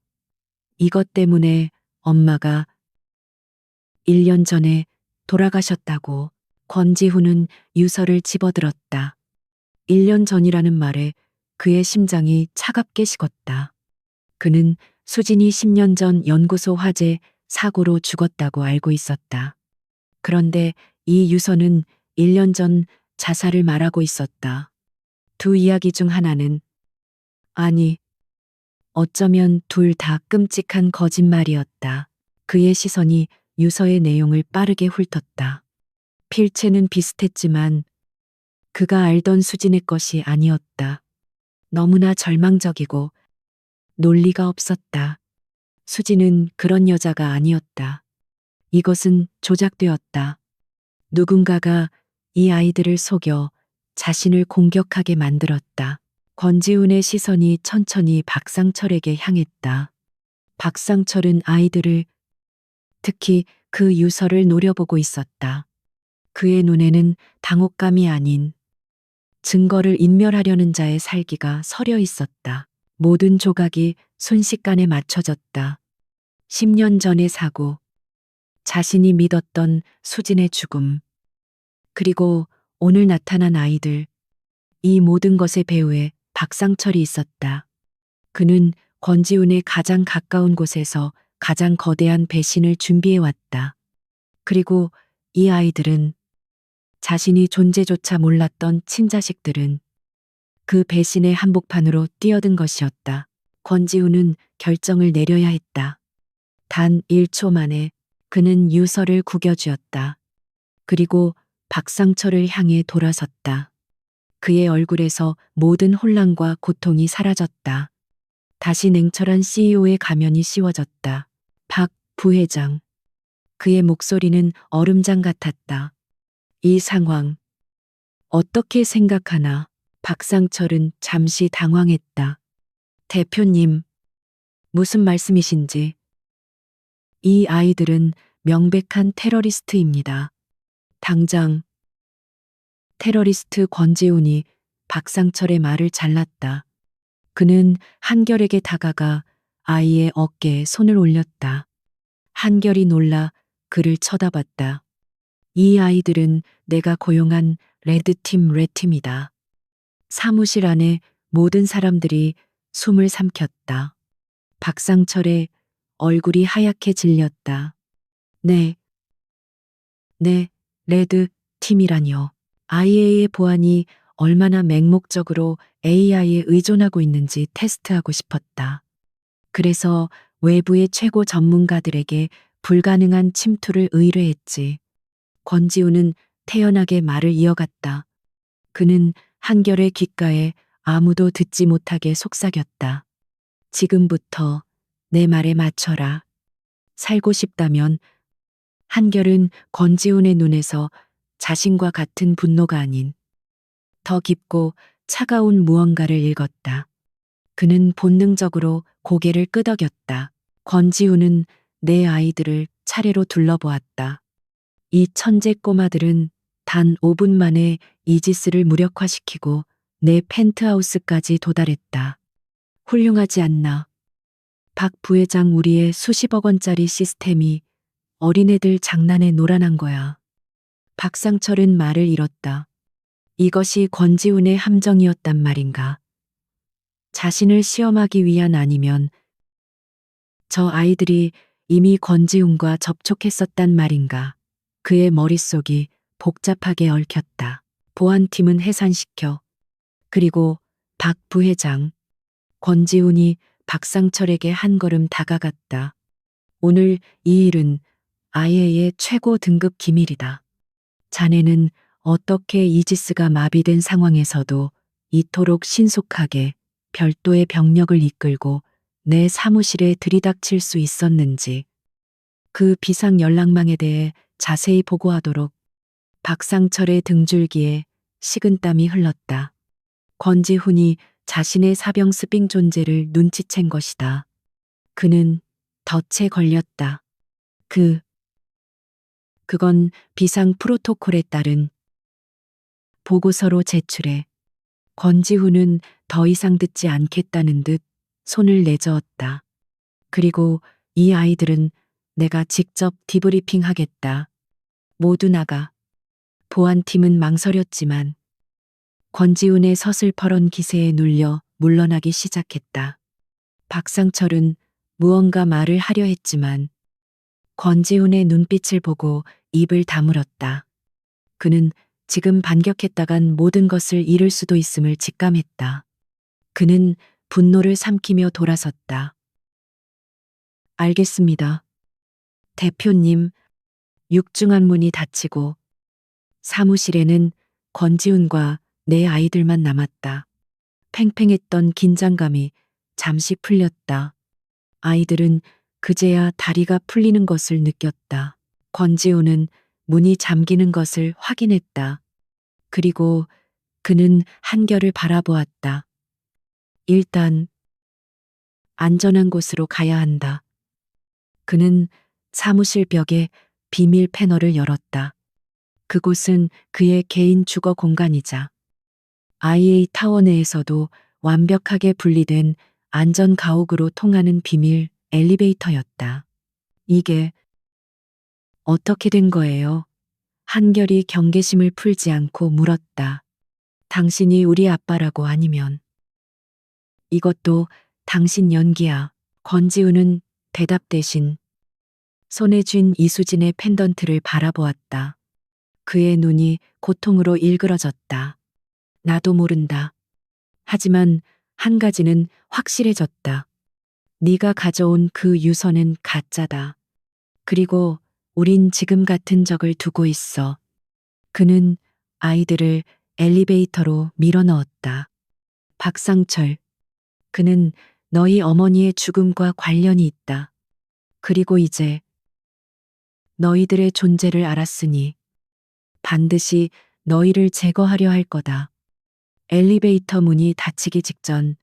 이것 때문에 엄마가 1년 전에 돌아가셨다고. 권지훈은 유서를 집어들었다. 1년 전이라는 말에 그의 심장이 차갑게 식었다. 그는 수진이 10년 전 연구소 화재 사고로 죽었다고 알고 있었다. 그런데 이 유서는 1년 전 자살을 말하고 있었다. 두 이야기 중 하나는, 아니, 어쩌면 둘 다 끔찍한 거짓말이었다. 그의 시선이 유서의 내용을 빠르게 훑었다. 필체는 비슷했지만 그가 알던 수진의 것이 아니었다. 너무나 절망적이고 논리가 없었다. 수진은 그런 여자가 아니었다. 이것은 조작되었다. 누군가가 이 아이들을 속여 자신을 공격하게 만들었다. 권지훈의 시선이 천천히 박상철에게 향했다. 박상철은 아이들을, 특히 그 유서를 노려보고 있었다. 그의 눈에는 당혹감이 아닌 증거를 인멸하려는 자의 살기가 서려 있었다. 모든 조각이 순식간에 맞춰졌다. 10년 전의 사고, 자신이 믿었던 수진의 죽음, 그리고 오늘 나타난 아이들, 이 모든 것의 배후에 박상철이 있었다. 그는 권지훈의 가장 가까운 곳에서 가장 거대한 배신을 준비해왔다. 그리고 이 아이들은, 자신이 존재조차 몰랐던 친자식들은 그 배신의 한복판으로 뛰어든 것이었다. 권지훈은 결정을 내려야 했다. 단 1초 만에 그는 유서를 구겨쥐었다. 그리고 박상철을 향해 돌아섰다. 그의 얼굴에서 모든 혼란과 고통이 사라졌다. 다시 냉철한 CEO의 가면이 씌워졌다. 박 부회장. 그의 목소리는 얼음장 같았다. 이 상황, 어떻게 생각하나? 박상철은 잠시 당황했다. 대표님, 무슨 말씀이신지. 이 아이들은 명백한 테러리스트입니다. 당장. 테러리스트 권지훈이 박상철의 말을 잘랐다. 그는 한결에게 다가가 아이의 어깨에 손을 올렸다. 한결이 놀라 그를 쳐다봤다. 이 아이들은 내가 고용한 레드팀이다. 사무실 안에 모든 사람들이 숨을 삼켰다. 박상철의 얼굴이 하얗게 질렸다. 네, 레드팀이라뇨. IA의 보안이 얼마나 맹목적으로 AI에 의존하고 있는지 테스트하고 싶었다. 그래서 외부의 최고 전문가들에게 불가능한 침투를 의뢰했지. 권지훈은 태연하게 말을 이어갔다. 그는 한결의 귓가에 아무도 듣지 못하게 속삭였다. 지금부터 내 말에 맞춰라. 살고 싶다면. 한결은 권지훈의 눈에서 자신과 같은 분노가 아닌 더 깊고 차가운 무언가를 읽었다. 그는 본능적으로 고개를 끄덕였다. 권지훈은 내 아이들을 차례로 둘러보았다. 이 천재 꼬마들은 단 5분 만에 이지스를 무력화시키고 내 펜트하우스까지 도달했다. 훌륭하지 않나? 박 부회장, 우리의 수십억 원짜리 시스템이 어린애들 장난에 놀아난 거야. 박상철은 말을 잃었다. 이것이 권지훈의 함정이었단 말인가? 자신을 시험하기 위한, 아니면 저 아이들이 이미 권지훈과 접촉했었단 말인가? 그의 머릿속이 복잡하게 얽혔다. 보안팀은 해산시켜. 그리고 박 부회장. 권지훈이 박상철에게 한 걸음 다가갔다. 오늘 이 일은 IA의 최고 등급 기밀이다. 자네는 어떻게 이지스가 마비된 상황에서도 이토록 신속하게 별도의 병력을 이끌고 내 사무실에 들이닥칠 수 있었는지, 그 비상 연락망에 대해 자세히 보고하도록. 박상철의 등줄기에 식은땀이 흘렀다. 권지훈이 자신의 사병 스핑 존재를 눈치챈 것이다. 그는 덫에 걸렸다. 그건 비상 프로토콜에 따른 보고서로 제출해. 권지훈은 더 이상 듣지 않겠다는 듯 손을 내저었다. 그리고 이 아이들은 내가 직접 디브리핑 하겠다. 모두 나가. 보안팀은 망설였지만 권지훈의 서슬퍼런 기세에 눌려 물러나기 시작했다. 박상철은 무언가 말을 하려 했지만 권지훈의 눈빛을 보고 입을 다물었다. 그는 지금 반격했다간 모든 것을 잃을 수도 있음을 직감했다. 그는 분노를 삼키며 돌아섰다. 알겠습니다. 대표님, 육중한 문이 닫히고 사무실에는 권지훈과 내 아이들만 남았다. 팽팽했던 긴장감이 잠시 풀렸다. 아이들은 그제야 다리가 풀리는 것을 느꼈다. 권지훈은 문이 잠기는 것을 확인했다. 그리고 그는 한결을 바라보았다. 일단 안전한 곳으로 가야 한다. 그는 사무실 벽에 비밀 패널을 열었다. 그곳은 그의 개인 주거 공간이자 IA 타워 내에서도 완벽하게 분리된 안전 가옥으로 통하는 비밀 엘리베이터였다. 이게 어떻게 된 거예요? 한결이 경계심을 풀지 않고 물었다. 당신이 우리 아빠라고 아니면 이것도 당신 연기야. 권지우는 대답 대신 손에 쥔 이수진의 펜던트를 바라보았다. 그의 눈이 고통으로 일그러졌다. 나도 모른다. 하지만 한 가지는 확실해졌다. 네가 가져온 그 유서는 가짜다. 그리고 우린 지금 같은 적을 두고 있어. 그는 아이들을 엘리베이터로 밀어 넣었다. 박상철, 그는 너희 어머니의 죽음과 관련이 있다. 그리고 이제 너희들의 존재를 알았으니 반드시 너희를 제거하려 할 거다. 엘리베이터 문이 닫히기 직전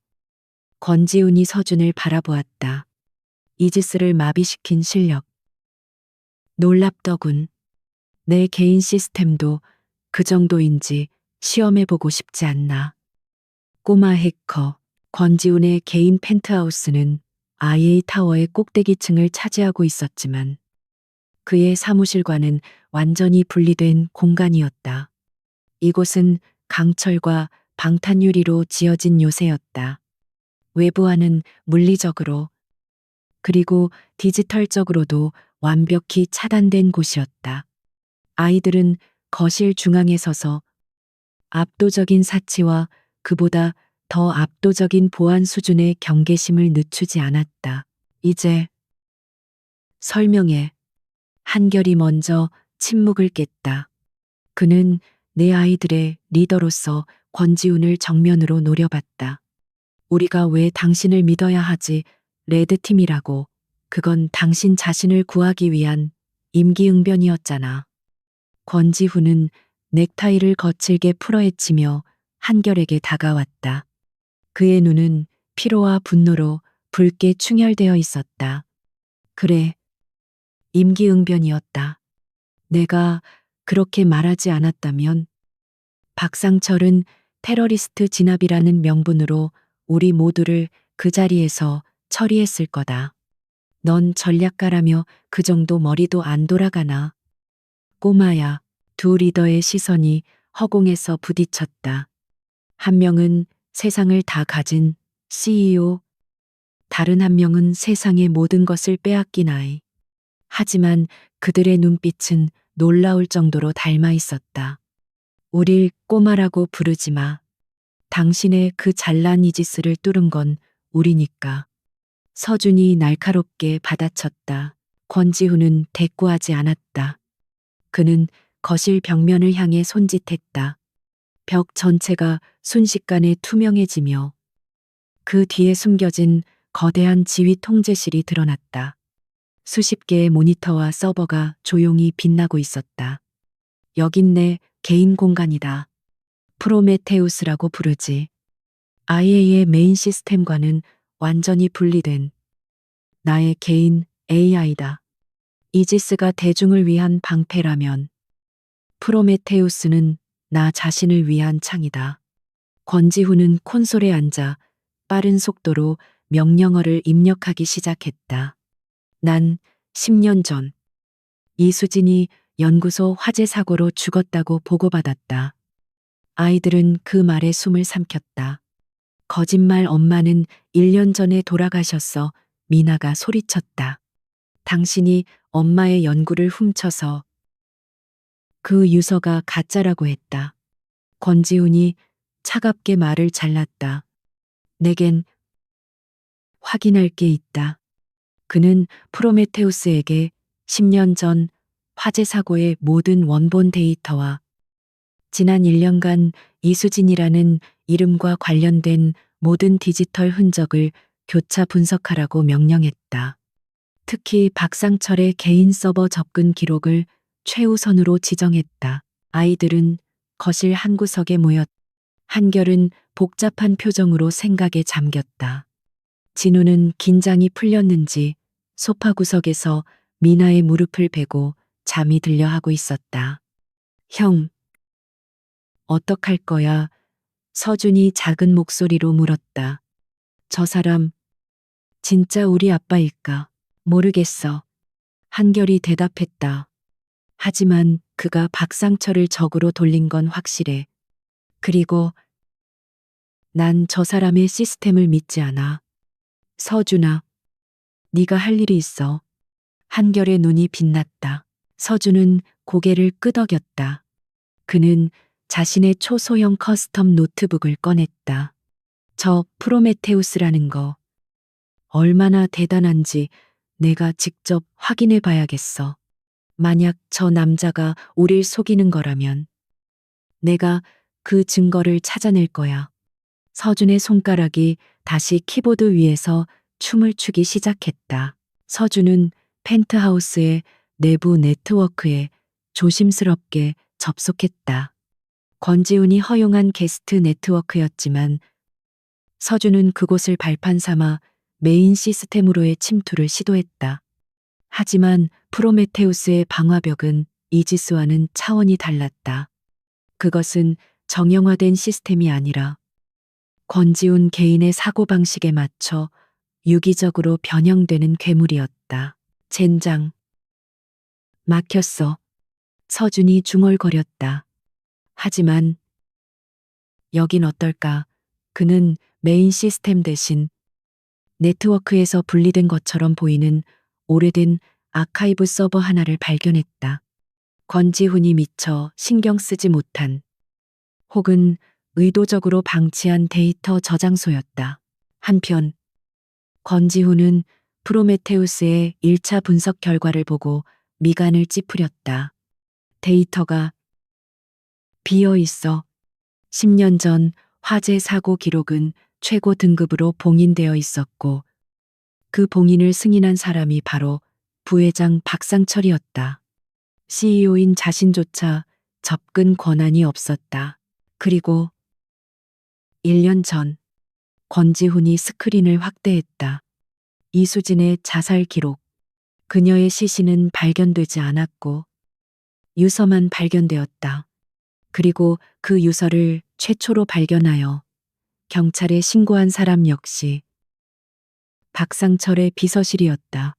권지훈이 서준을 바라보았다. 이지스를 마비시킨 실력. 놀랍더군. 내 개인 시스템도 그 정도인지 시험해보고 싶지 않나. 꼬마 해커 권지훈의 개인 펜트하우스는 IA 타워의 꼭대기층을 차지하고 있었지만 그의 사무실과는 완전히 분리된 공간이었다. 이곳은 강철과 방탄유리로 지어진 요새였다. 외부와는 물리적으로 그리고 디지털적으로도 완벽히 차단된 곳이었다. 아이들은 거실 중앙에 서서 압도적인 사치와 그보다 더 압도적인 보안 수준의 경계심을 늦추지 않았다. 이제 설명해. 한결이 먼저 침묵을 깼다. 그는 내 아이들의 리더로서 권지훈을 정면으로 노려봤다. 우리가 왜 당신을 믿어야 하지? 레드팀이라고. 그건 당신 자신을 구하기 위한 임기응변이었잖아. 권지훈은 넥타이를 거칠게 풀어헤치며 한결에게 다가왔다. 그의 눈은 피로와 분노로 붉게 충혈되어 있었다. 그래, 임기응변이었다. 내가 그렇게 말하지 않았다면 박상철은 테러리스트 진압이라는 명분으로 우리 모두를 그 자리에서 처리했을 거다. 넌 전략가라며 그 정도 머리도 안 돌아가나. 꼬마야, 두 리더의 시선이 허공에서 부딪혔다. 한 명은 세상을 다 가진 CEO, 다른 한 명은 세상의 모든 것을 빼앗긴 아이. 하지만 그들의 눈빛은 놀라울 정도로 닮아 있었다. 우릴 꼬마라고 부르지 마. 당신의 그 잘난 이지스를 뚫은 건 우리니까. 서준이 날카롭게 받아쳤다. 권지훈은 대꾸하지 않았다. 그는 거실 벽면을 향해 손짓했다. 벽 전체가 순식간에 투명해지며 그 뒤에 숨겨진 거대한 지휘 통제실이 드러났다. 수십 개의 모니터와 서버가 조용히 빛나고 있었다. 여긴 내 개인 공간이다. 프로메테우스라고 부르지. IA의 메인 시스템과는 완전히 분리된 나의 개인 AI다. 이지스가 대중을 위한 방패라면 프로메테우스는 나 자신을 위한 창이다. 권지훈은 콘솔에 앉아 빠른 속도로 명령어를 입력하기 시작했다. 난 10년 전 이수진이 연구소 화재 사고로 죽었다고 보고받았다. 아이들은 그 말에 숨을 삼켰다. 거짓말 엄마는 1년 전에 돌아가셨어. 미나가 소리쳤다. 당신이 엄마의 연구를 훔쳐서 그 유서가 가짜라고 했다. 권지훈이 차갑게 말을 잘랐다. 내겐 확인할 게 있다. 그는 프로메테우스에게 10년 전 화재 사고의 모든 원본 데이터와 지난 1년간 이수진이라는 이름과 관련된 모든 디지털 흔적을 교차 분석하라고 명령했다. 특히 박상철의 개인 서버 접근 기록을 최우선으로 지정했다. 아이들은 거실 한 구석에 모였. 한결은 복잡한 표정으로 생각에 잠겼다. 진우는 긴장이 풀렸는지 소파 구석에서 미나의 무릎을 베고 잠이 들려 하고 있었다. 형, 어떡할 거야? 서준이 작은 목소리로 물었다. 저 사람, 진짜 우리 아빠일까? 모르겠어. 한결이 대답했다. 하지만 그가 박상철을 적으로 돌린 건 확실해. 그리고 난 저 사람의 시스템을 믿지 않아. 서준아, 네가 할 일이 있어. 한결의 눈이 빛났다. 서준은 고개를 끄덕였다. 그는 자신의 초소형 커스텀 노트북을 꺼냈다. 저 프로메테우스라는 거 얼마나 대단한지 내가 직접 확인해 봐야겠어. 만약 저 남자가 우릴 속이는 거라면 내가 그 증거를 찾아낼 거야. 서준의 손가락이 다시 키보드 위에서 춤을 추기 시작했다. 서준은 펜트하우스의 내부 네트워크에 조심스럽게 접속했다. 권지훈이 허용한 게스트 네트워크였지만 서준은 그곳을 발판 삼아 메인 시스템으로의 침투를 시도했다. 하지만 프로메테우스의 방화벽은 이지스와는 차원이 달랐다. 그것은 정형화된 시스템이 아니라 권지훈 개인의 사고방식에 맞춰 유기적으로 변형되는 괴물이었다. 젠장. 막혔어. 서준이 중얼거렸다. 하지만 여긴 어떨까? 그는 메인 시스템 대신 네트워크에서 분리된 것처럼 보이는 오래된 아카이브 서버 하나를 발견했다. 권지훈이 미처 신경 쓰지 못한 혹은 의도적으로 방치한 데이터 저장소였다. 한편 권지훈은 프로메테우스의 1차 분석 결과를 보고 미간을 찌푸렸다. 데이터가 비어 있어. 10년 전 화재 사고 기록은 최고 등급으로 봉인되어 있었고 그 봉인을 승인한 사람이 바로 부회장 박상철이었다. CEO인 자신조차 접근 권한이 없었다. 그리고 1년 전 권지훈이 스크린을 확대했다. 이수진의 자살 기록. 그녀의 시신은 발견되지 않았고 유서만 발견되었다. 그리고 그 유서를 최초로 발견하여 경찰에 신고한 사람 역시 박상철의 비서실이었다.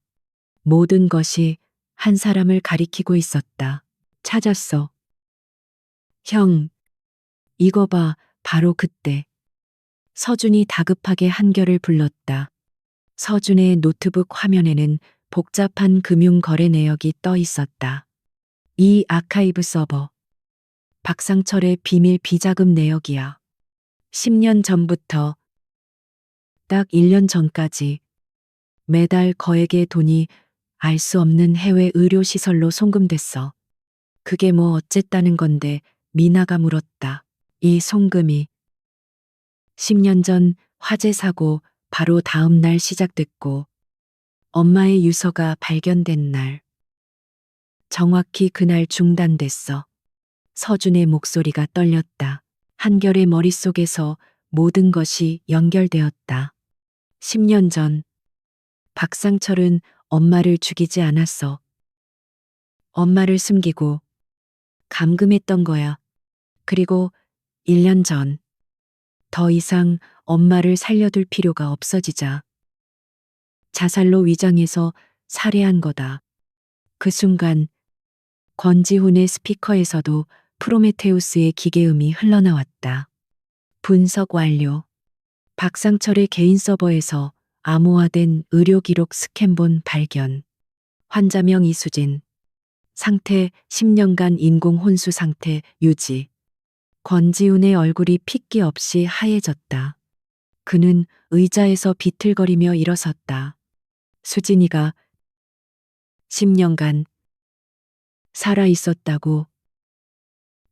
모든 것이 한 사람을 가리키고 있었다. 찾았어. 형, 이거 봐. 바로 그때. 서준이 다급하게 한결을 불렀다. 서준의 노트북 화면에는 복잡한 금융 거래 내역이 떠 있었다. 이 아카이브 서버. 박상철의 비밀 비자금 내역이야. 10년 전부터 딱 1년 전까지 매달 거액의 돈이 알 수 없는 해외 의료시설로 송금됐어. 그게 뭐 어쨌다는 건데 미나가 물었다. 이 송금이 10년 전 화재 사고 바로 다음 날 시작됐고 엄마의 유서가 발견된 날 정확히 그날 중단됐어. 서준의 목소리가 떨렸다. 한결의 머릿속에서 모든 것이 연결되었다. 10년 전 박상철은 엄마를 죽이지 않았어. 엄마를 숨기고 감금했던 거야. 그리고 1년 전 더 이상 엄마를 살려둘 필요가 없어지자 자살로 위장해서 살해한 거다. 그 순간 권지훈의 스피커에서도 프로메테우스의 기계음이 흘러나왔다. 분석 완료. 박상철의 개인 서버에서 암호화된 의료 기록 스캔본 발견. 환자명 이수진. 상태 10년간 인공 혼수 상태 유지. 권지훈의 얼굴이 핏기 없이 하얘졌다. 그는 의자에서 비틀거리며 일어섰다. 수진이가 10년간 살아 있었다고.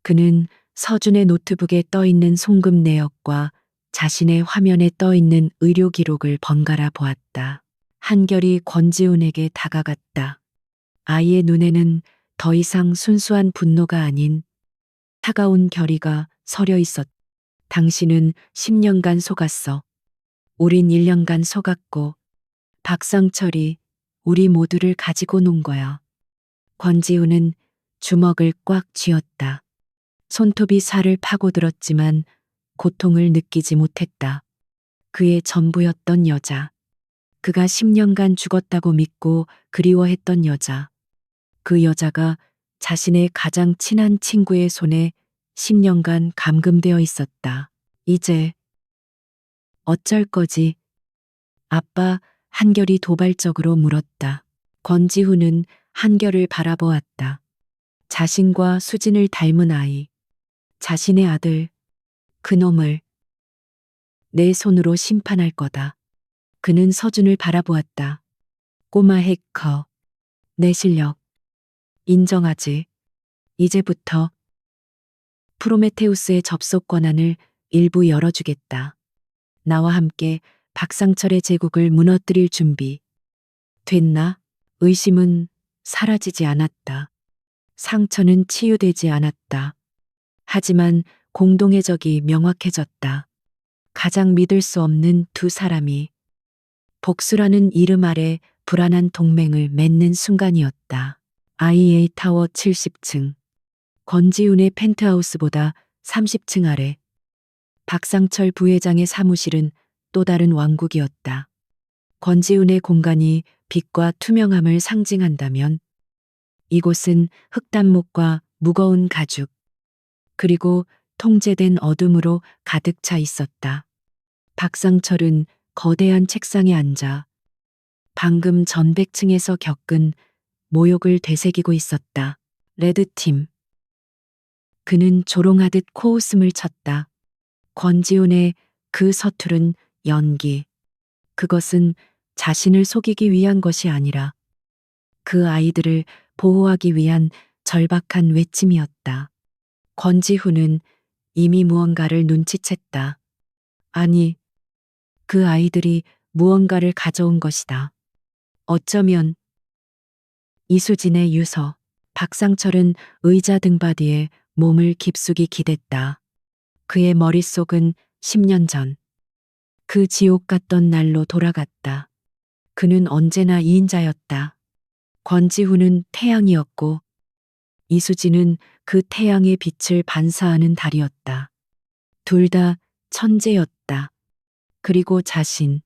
그는 서준의 노트북에 떠 있는 송금 내역과 자신의 화면에 떠 있는 의료 기록을 번갈아 보았다. 한결이 권지훈에게 다가갔다. 아이의 눈에는 더 이상 순수한 분노가 아닌 차가운 결의가 서려 있었다. 당신은 10년간 속았어. 우린 1년간 속았고 박상철이 우리 모두를 가지고 논 거야. 권지훈은 주먹을 꽉 쥐었다. 손톱이 살을 파고들었지만 고통을 느끼지 못했다. 그의 전부였던 여자. 그가 10년간 죽었다고 믿고 그리워했던 여자. 그 여자가 자신의 가장 친한 친구의 손에 10년간 감금되어 있었다. 이제 어쩔 거지? 아빠, 한결이 도발적으로 물었다. 권지훈은 한결을 바라보았다. 자신과 수진을 닮은 아이. 자신의 아들. 그놈을 내 손으로 심판할 거다. 그는 서준을 바라보았다. 꼬마 해커. 내 실력 인정하지. 이제부터 프로메테우스의 접속 권한을 일부 열어주겠다. 나와 함께 박상철의 제국을 무너뜨릴 준비. 됐나? 의심은 사라지지 않았다. 상처는 치유되지 않았다. 하지만 공동의 적이 명확해졌다. 가장 믿을 수 없는 두 사람이 복수라는 이름 아래 불안한 동맹을 맺는 순간이었다. IA 타워 70층. 권지훈의 펜트하우스보다 30층 아래. 박상철 부회장의 사무실은 또 다른 왕국이었다. 권지훈의 공간이 빛과 투명함을 상징한다면 이곳은 흑단목과 무거운 가죽, 그리고 통제된 어둠으로 가득 차 있었다. 박상철은 거대한 책상에 앉아 방금 전백층에서 겪은 모욕을 되새기고 있었다. 레드팀. 그는 조롱하듯 코웃음을 쳤다. 권지훈의 그 서투른 연기. 그것은 자신을 속이기 위한 것이 아니라 그 아이들을 보호하기 위한 절박한 외침이었다. 권지훈은 이미 무언가를 눈치챘다. 아니, 그 아이들이 무언가를 가져온 것이다. 어쩌면 이수진의 유서. 박상철은 의자 등받이에 몸을 깊숙이 기댔다. 그의 머릿속은 10년 전 그 지옥 같던 날로 돌아갔다. 그는 언제나 2인자였다. 권지훈은 태양이었고 이수진은 그 태양의 빛을 반사하는 달이었다. 둘 다 천재였다. 그리고 자신.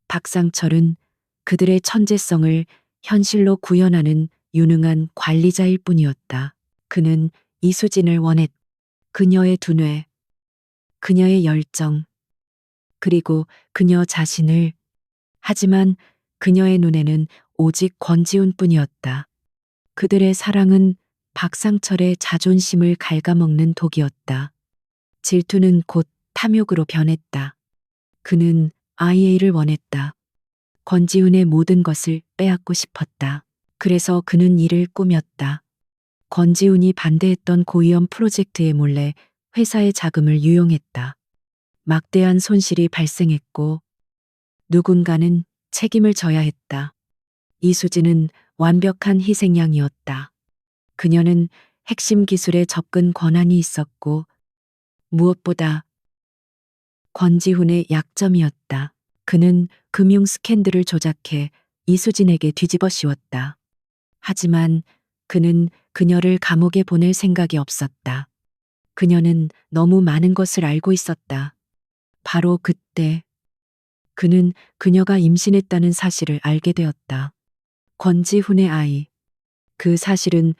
박상철은 그들의 천재성을 현실로 구현하는 유능한 관리자일 뿐이었다. 그는 이수진을 원했다. 그녀의 두뇌, 그녀의 열정, 그리고 그녀 자신을. 하지만 그녀의 눈에는 오직 권지훈뿐이었다. 그들의 사랑은 박상철의 자존심을 갉아먹는 독이었다. 질투는 곧 탐욕으로 변했다. 그는 IA를 원했다. 권지훈의 모든 것을 빼앗고 싶었다. 그래서 그는 이를 꾸몄다. 권지훈이 반대했던 고위험 프로젝트에 몰래 회사의 자금을 유용했다. 막대한 손실이 발생했고 누군가는 책임을 져야 했다. 이수진은 완벽한 희생양이었다. 그녀는 핵심 기술에 접근 권한이 있었고 무엇보다 권지훈의 약점이었다. 그는 금융 스캔들을 조작해 이수진에게 뒤집어 씌웠다. 하지만 그는 그녀를 감옥에 보낼 생각이 없었다. 그녀는 너무 많은 것을 알고 있었다. 바로 그때 그는 그녀가 임신했다는 사실을 알게 되었다. 권지훈의 아이. 그 사실은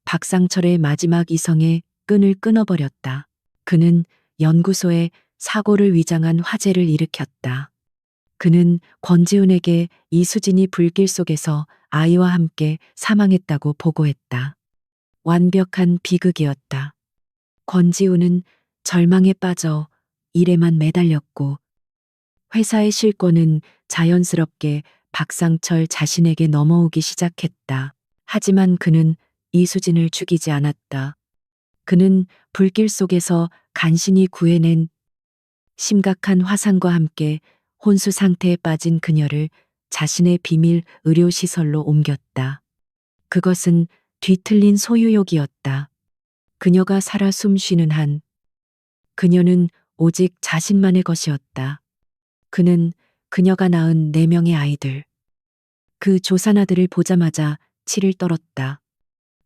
박상철의 마지막 이성의 끈을 끊어버렸다. 그는 연구소에 사고를 위장한 화재를 일으켰다. 그는 권지훈에게 이수진이 불길 속에서 아이와 함께 사망했다고 보고했다. 완벽한 비극이었다. 권지훈은 절망에 빠져 일에만 매달렸고 회사의 실권은 자연스럽게 박상철 자신에게 넘어오기 시작했다. 하지만 그는 이수진을 죽이지 않았다. 그는 불길 속에서 간신히 구해낸 심각한 화상과 함께 혼수 상태에 빠진 그녀를 자신의 비밀 의료시설로 옮겼다. 그것은 뒤틀린 소유욕이었다. 그녀가 살아 숨쉬는 한 그녀는 오직 자신만의 것이었다. 그는 그녀가 낳은 4명의 아이들, 그 조산아들을 보자마자 치를 떨었다.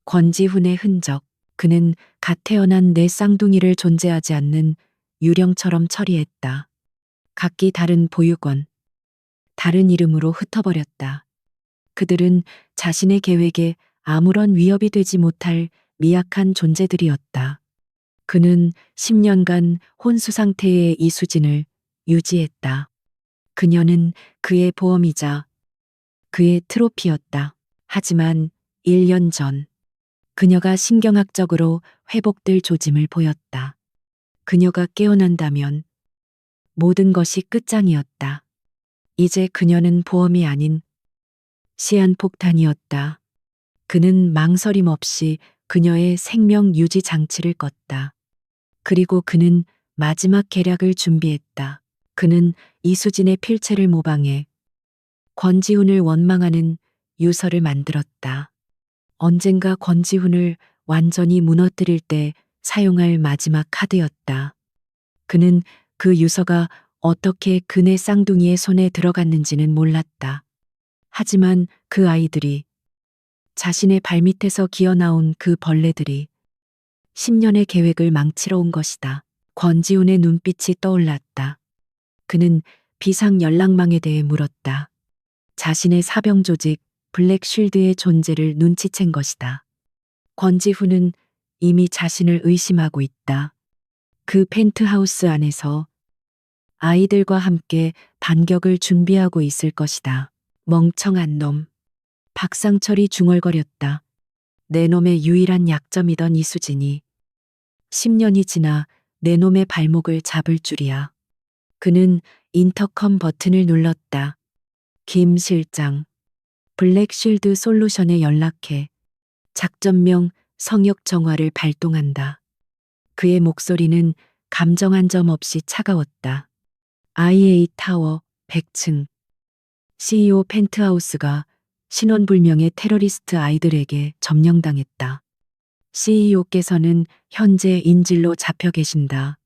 권지훈의 흔적, 그는 갓 태어난 4쌍둥이를 존재하지 않는 유령처럼 처리했다. 각기 다른 보육원, 다른 이름으로 흩어버렸다. 그들은 자신의 계획에 아무런 위협이 되지 못할 미약한 존재들이었다. 그는 10년간 혼수 상태의 이수진을 유지했다. 그녀는 그의 보험이자 그의 트로피였다. 하지만 1년 전, 그녀가 신경학적으로 회복될 조짐을 보였다. 그녀가 깨어난다면 모든 것이 끝장이었다. 이제 그녀는 보험이 아닌 시한폭탄이었다. 그는 망설임 없이 그녀의 생명 유지 장치를 껐다. 그리고 그는 마지막 계략을 준비했다. 그는 이수진의 필체를 모방해 권지훈을 원망하는 유서를 만들었다. 언젠가 권지훈을 완전히 무너뜨릴 때 사용할 마지막 카드였다. 그는 그 유서가 어떻게 그네 쌍둥이의 손에 들어갔는지는 몰랐다. 하지만 그 아이들이, 자신의 발밑에서 기어나온 그 벌레들이 10년의 계획을 망치러 온 것이다. 권지훈의 눈빛이 떠올랐다. 그는 비상 연락망에 대해 물었다. 자신의 사병 조직 블랙쉴드의 존재를 눈치챈 것이다. 권지훈은 이미 자신을 의심하고 있다. 그 펜트하우스 안에서 아이들과 함께 반격을 준비하고 있을 것이다. 멍청한 놈. 박상철이 중얼거렸다. 내 놈의 유일한 약점이던 이수진이 10년이 지나 내 놈의 발목을 잡을 줄이야. 그는 인터컴 버튼을 눌렀다. 김 실장, 블랙쉴드 솔루션에 연락해 작전명 성역 정화를 발동한다. 그의 목소리는 감정 한 점 없이 차가웠다. IA 타워 100층. CEO 펜트하우스가 신원불명의 테러리스트 아이들에게 점령당했다. CEO께서는 현재 인질로 잡혀 계신다.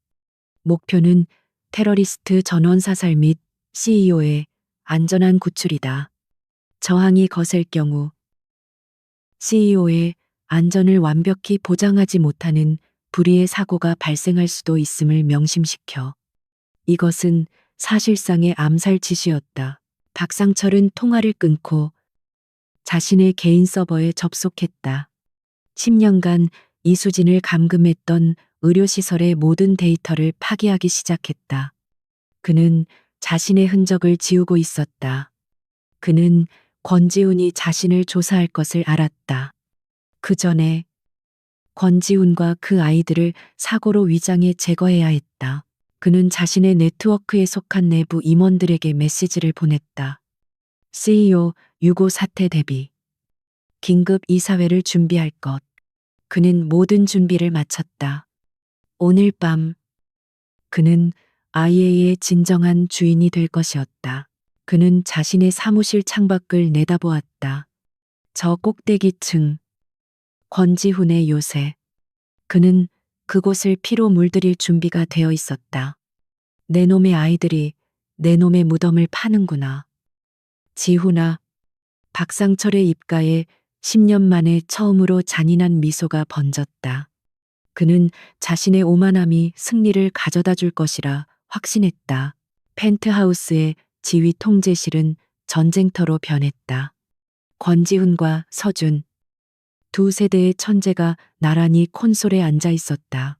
목표는 테러리스트 전원 사살 및 CEO의 안전한 구출이다. 저항이 거셀 경우 CEO의 안전을 완벽히 보장하지 못하는 불의의 사고가 발생할 수도 있음을 명심시켜. 이것은 사실상의 암살 지시였다. 박상철은 통화를 끊고 자신의 개인 서버에 접속했다. 10년간 이수진을 감금했던 의료시설의 모든 데이터를 파기하기 시작했다. 그는 자신의 흔적을 지우고 있었다. 그는 권지훈이 자신을 조사할 것을 알았다. 그 전에 권지훈과 그 아이들을 사고로 위장해 제거해야 했다. 그는 자신의 네트워크에 속한 내부 임원들에게 메시지를 보냈다. CEO 유고 사태 대비 긴급 이사회를 준비할 것. 그는 모든 준비를 마쳤다. 오늘 밤 그는 IA의 진정한 주인이 될 것이었다. 그는 자신의 사무실 창밖을 내다보았다. 저 꼭대기층, 권지훈의 요새. 그는 그곳을 피로 물들일 준비가 되어 있었다. 내 놈의 아이들이 내 놈의 무덤을 파는구나. 지훈아. 박상철의 입가에 10년 만에 처음으로 잔인한 미소가 번졌다. 그는 자신의 오만함이 승리를 가져다 줄 것이라 확신했다. 펜트하우스의 지휘 통제실은 전쟁터로 변했다. 권지훈과 서준, 두 세대의 천재가 나란히 콘솔에 앉아 있었다.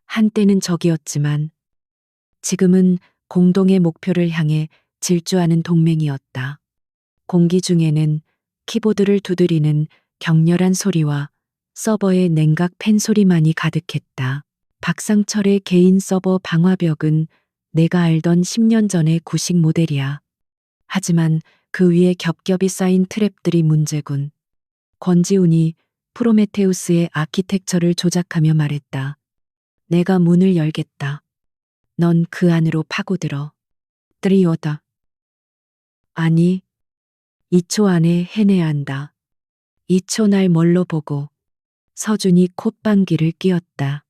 한때는 적이었지만 지금은 공동의 목표를 향해 질주하는 동맹이었다. 공기 중에는 키보드를 두드리는 격렬한 소리와 서버의 냉각 팬 소리만이 가득했다. 박상철의 개인 서버 방화벽은 내가 알던 10년 전의 구식 모델이야. 하지만 그 위에 겹겹이 쌓인 트랩들이 문제군. 권지훈이 프로메테우스의 아키텍처를 조작하며 말했다. 내가 문을 열겠다. 넌 그 안으로 파고들어. 뜨리오다. 아니, 2초 안에 해내야 한다. 2초 날 뭘로 보고. 서준이 콧방귀를 뀌었다.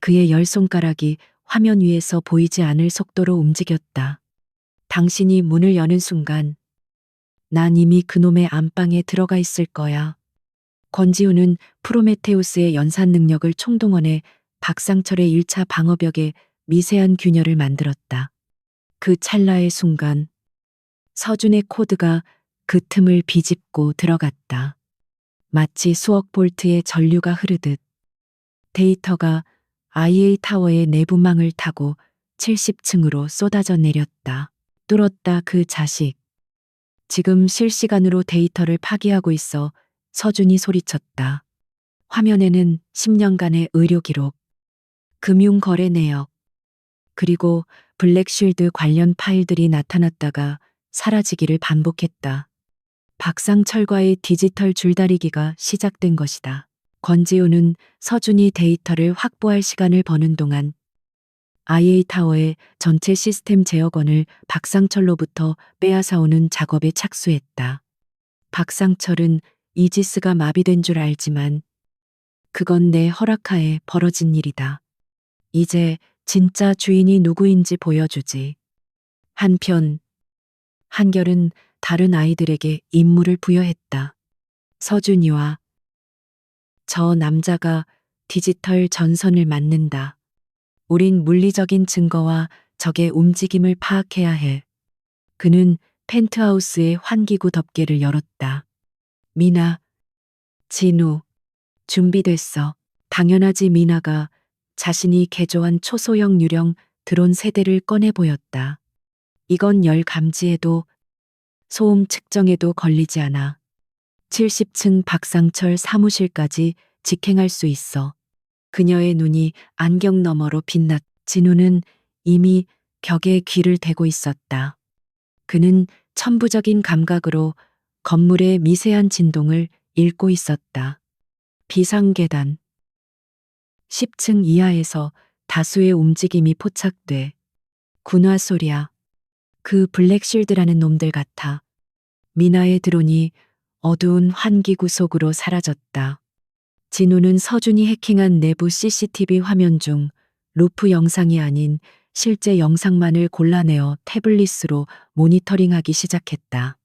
그의 열 손가락이 화면 위에서 보이지 않을 속도로 움직였다. 당신이 문을 여는 순간 난 이미 그놈의 안방에 들어가 있을 거야. 권지훈은 프로메테우스의 연산 능력을 총동원해 박상철의 1차 방어벽에 미세한 균열을 만들었다. 그 찰나의 순간 서준의 코드가 그 틈을 비집고 들어갔다. 마치 수억 볼트의 전류가 흐르듯 데이터가 IA 타워의 내부망을 타고 70층으로 쏟아져 내렸다. 뚫었다 그 자식. 지금 실시간으로 데이터를 파기하고 있어. 서준이 소리쳤다. 화면에는 10년간의 의료 기록, 금융거래 내역, 그리고 블랙쉴드 관련 파일들이 나타났다가 사라지기를 반복했다. 박상철과의 디지털 줄다리기가 시작된 것이다. 권지훈은 서준이 데이터를 확보할 시간을 버는 동안 IA 타워의 전체 시스템 제어권을 박상철로부터 빼앗아오는 작업에 착수했다. 박상철은 이지스가 마비된 줄 알지만 그건 내 허락하에 벌어진 일이다. 이제 진짜 주인이 누구인지 보여주지. 한편 한결은 다른 아이들에게 임무를 부여했다. 서준이와 저 남자가 디지털 전선을 맞는다. 우린 물리적인 증거와 적의 움직임을 파악해야 해. 그는 펜트하우스의 환기구 덮개를 열었다. 미나, 진우, 준비됐어. 당연하지. 미나가 자신이 개조한 초소형 유령 드론 세대를 꺼내 보였다. 이건 열 감지에도 소음 측정에도 걸리지 않아. 70층 박상철 사무실까지 직행할 수 있어. 그녀의 눈이 안경 너머로 빛났. 진우는 이미 벽에 귀를 대고 있었다. 그는 천부적인 감각으로 건물의 미세한 진동을 읽고 있었다. 비상계단. 10층 이하에서 다수의 움직임이 포착돼. 군화 소리야. 그 블랙쉴드라는 놈들 같아. 미나의 드론이 어두운 환기구 속으로 사라졌다. 진우는 서준이 해킹한 내부 CCTV 화면 중 루프 영상이 아닌 실제 영상만을 골라내어 태블릿으로 모니터링하기 시작했다.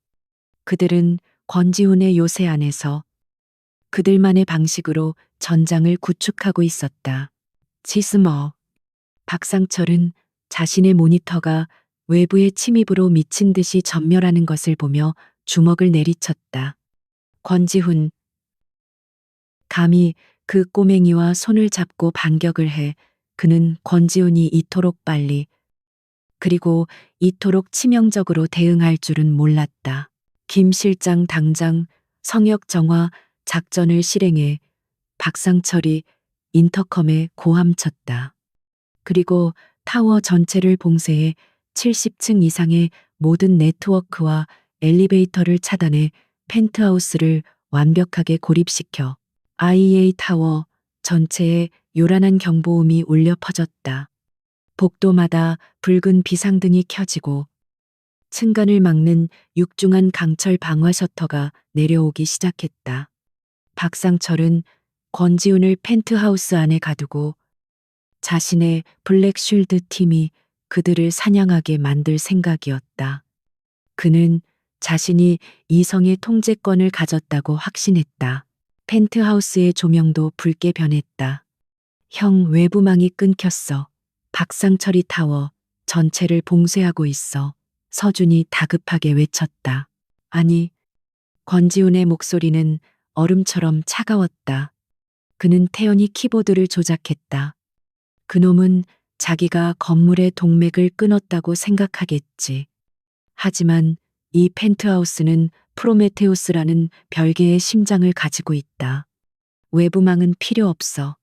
그들은 권지훈의 요새 안에서 그들만의 방식으로 전장을 구축하고 있었다. 지스머. 박상철은 자신의 모니터가 외부의 침입으로 미친 듯이 전멸하는 것을 보며 주먹을 내리쳤다. 권지훈. 감히 그 꼬맹이와 손을 잡고 반격을 해. 그는 권지훈이 이토록 빨리 그리고 이토록 치명적으로 대응할 줄은 몰랐다. 김 실장 당장 성역 정화 작전을 실행해. 박상철이 인터컴에 고함쳤다. 그리고 타워 전체를 봉쇄해 70층 이상의 모든 네트워크와 엘리베이터를 차단해 펜트하우스를 완벽하게 고립시켜 IA 타워 전체에 요란한 경보음이 울려 퍼졌다. 복도마다 붉은 비상등이 켜지고 층간을 막는 육중한 강철 방화 셔터가 내려오기 시작했다. 박상철은 권지훈을 펜트하우스 안에 가두고 자신의 블랙쉴드 팀이 그들을 사냥하게 만들 생각이었다. 그는 자신이 이성의 통제권을 가졌다고 확신했다. 펜트하우스의 조명도 붉게 변했다. 형, 외부망이 끊겼어. 박상철이 타워 전체를 봉쇄하고 있어. 서준이 다급하게 외쳤다. 아니, 권지훈의 목소리는 얼음처럼 차가웠다. 그는 태연히 키보드를 조작했다. 그놈은 자기가 건물의 동맥을 끊었다고 생각하겠지. 하지만 이 펜트하우스는 프로메테우스라는 별개의 심장을 가지고 있다. 외부망은 필요 없어.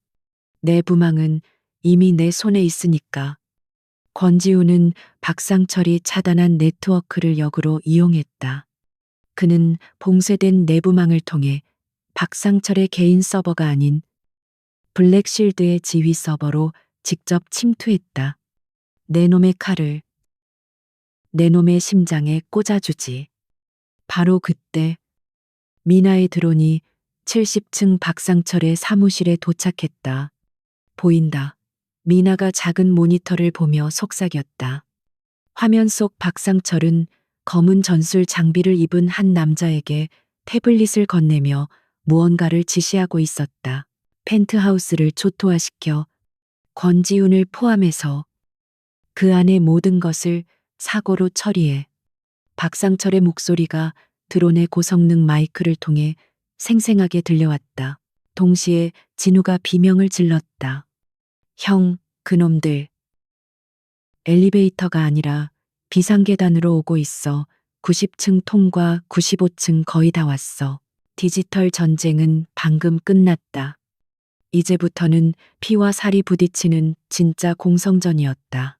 내부망은 이미 내 손에 있으니까. 권지우는 박상철이 차단한 네트워크를 역으로 이용했다. 그는 봉쇄된 내부망을 통해 박상철의 개인 서버가 아닌 블랙실드의 지휘 서버로 직접 침투했다. 내 놈의 칼을 내 놈의 심장에 꽂아주지. 바로 그때 미나의 드론이 70층 박상철의 사무실에 도착했다. 보인다. 미나가 작은 모니터를 보며 속삭였다. 화면 속 박상철은 검은 전술 장비를 입은 한 남자에게 태블릿을 건네며 무언가를 지시하고 있었다. 펜트하우스를 초토화시켜 권지훈을 포함해서 그 안의 모든 것을 사고로 처리해. 박상철의 목소리가 드론의 고성능 마이크를 통해 생생하게 들려왔다. 동시에 진우가 비명을 질렀다. 형, 그놈들. 엘리베이터가 아니라 비상계단으로 오고 있어. 90층 통과 95층 거의 다 왔어. 디지털 전쟁은 방금 끝났다. 이제부터는 피와 살이 부딪히는 진짜 공성전이었다.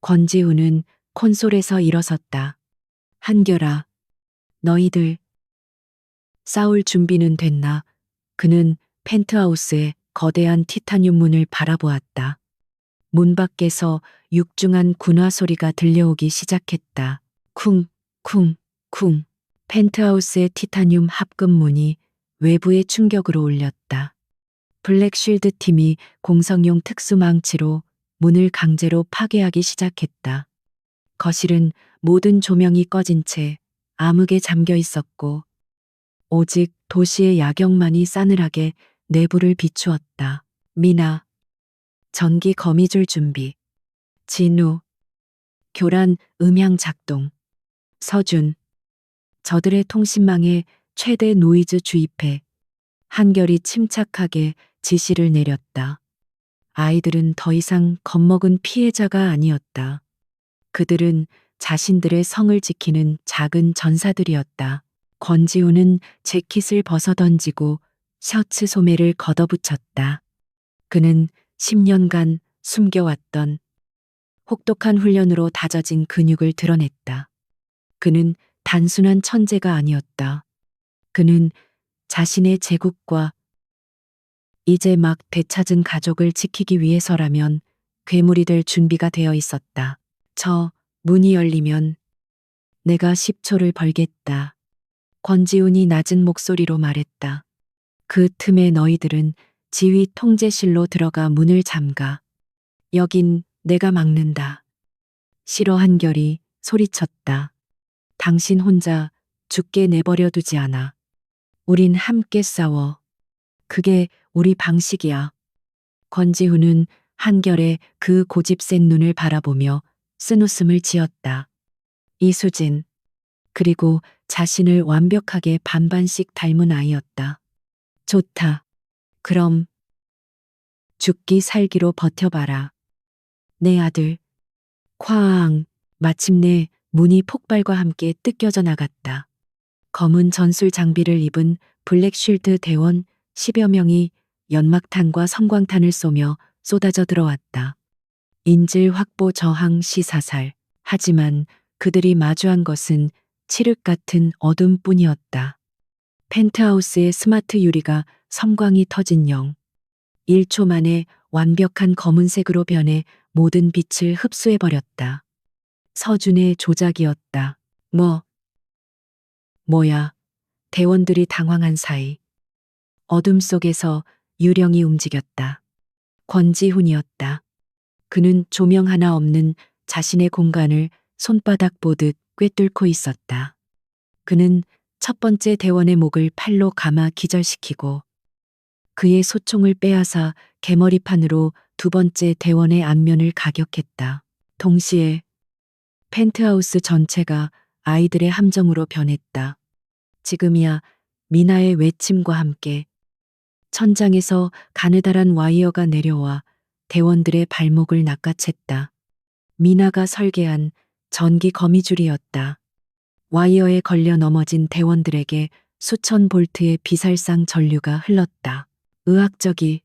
권지훈은 콘솔에서 일어섰다. 한결아, 너희들 싸울 준비는 됐나? 그는 펜트하우스의 거대한 티타늄 문을 바라보았다. 문 밖에서 육중한 군화 소리가 들려오기 시작했다. 쿵, 쿵, 쿵. 펜트하우스의 티타늄 합금 문이 외부의 충격으로 울렸다. 블랙쉴드 팀이 공성용 특수망치로 문을 강제로 파괴하기 시작했다. 거실은 모든 조명이 꺼진 채 암흑에 잠겨 있었고 오직 도시의 야경만이 싸늘하게 내부를 비추었다. 미나, 전기 거미줄 준비. 진우, 교란 음향 작동. 서준, 저들의 통신망에 최대 노이즈 주입해. 한결이 침착하게 지시를 내렸다. 아이들은 더 이상 겁먹은 피해자가 아니었다. 그들은 자신들의 성을 지키는 작은 전사들이었다. 권지우는 재킷을 벗어던지고 셔츠 소매를 걷어붙였다. 그는 10년간 숨겨왔던 혹독한 훈련으로 다져진 근육을 드러냈다. 그는 단순한 천재가 아니었다. 그는 자신의 제국과 이제 막 되찾은 가족을 지키기 위해서라면 괴물이 될 준비가 되어 있었다. 저 문이 열리면 내가 10초를 벌겠다. 권지훈이 낮은 목소리로 말했다. 그 틈에 너희들은 지휘 통제실로 들어가 문을 잠가. 여긴 내가 막는다. 싫어 한결이 소리쳤다. 당신 혼자 죽게 내버려 두지 않아. 우린 함께 싸워. 그게 우리 방식이야. 권지훈은 한결의 그 고집센 눈을 바라보며 쓴웃음을 지었다. 이수진. 그리고 자신을 완벽하게 반반씩 닮은 아이였다. 좋다. 그럼 죽기 살기로 버텨봐라. 내 아들. 쾅. 마침내 문이 폭발과 함께 뜯겨져 나갔다. 검은 전술 장비를 입은 블랙쉴드 대원 10여 명이 연막탄과 성광탄을 쏘며 쏟아져 들어왔다. 인질 확보 저항 시 사살. 하지만 그들이 마주한 것은 칠흑 같은 어둠뿐이었다. 펜트하우스의 스마트 유리가 섬광이 터진 1초 만에 완벽한 검은색으로 변해 모든 빛을 흡수해버렸다. 서준의 조작이었다. 뭐야. 대원들이 당황한 사이 어둠 속에서 유령이 움직였다. 권지훈이었다. 그는 조명 하나 없는 자신의 공간을 손바닥 보듯 꿰뚫고 있었다. 그는 첫 번째 대원의 목을 팔로 감아 기절시키고 그의 소총을 빼앗아 개머리판으로 두 번째 대원의 안면을 가격했다. 동시에 펜트하우스 전체가 아이들의 함정으로 변했다. 지금이야. 미나의 외침과 함께 천장에서 가느다란 와이어가 내려와 대원들의 발목을 낚아챘다. 미나가 설계한 전기 거미줄이었다. 와이어에 걸려 넘어진 대원들에게 수천 볼트의 비살상 전류가 흘렀다. 의학적이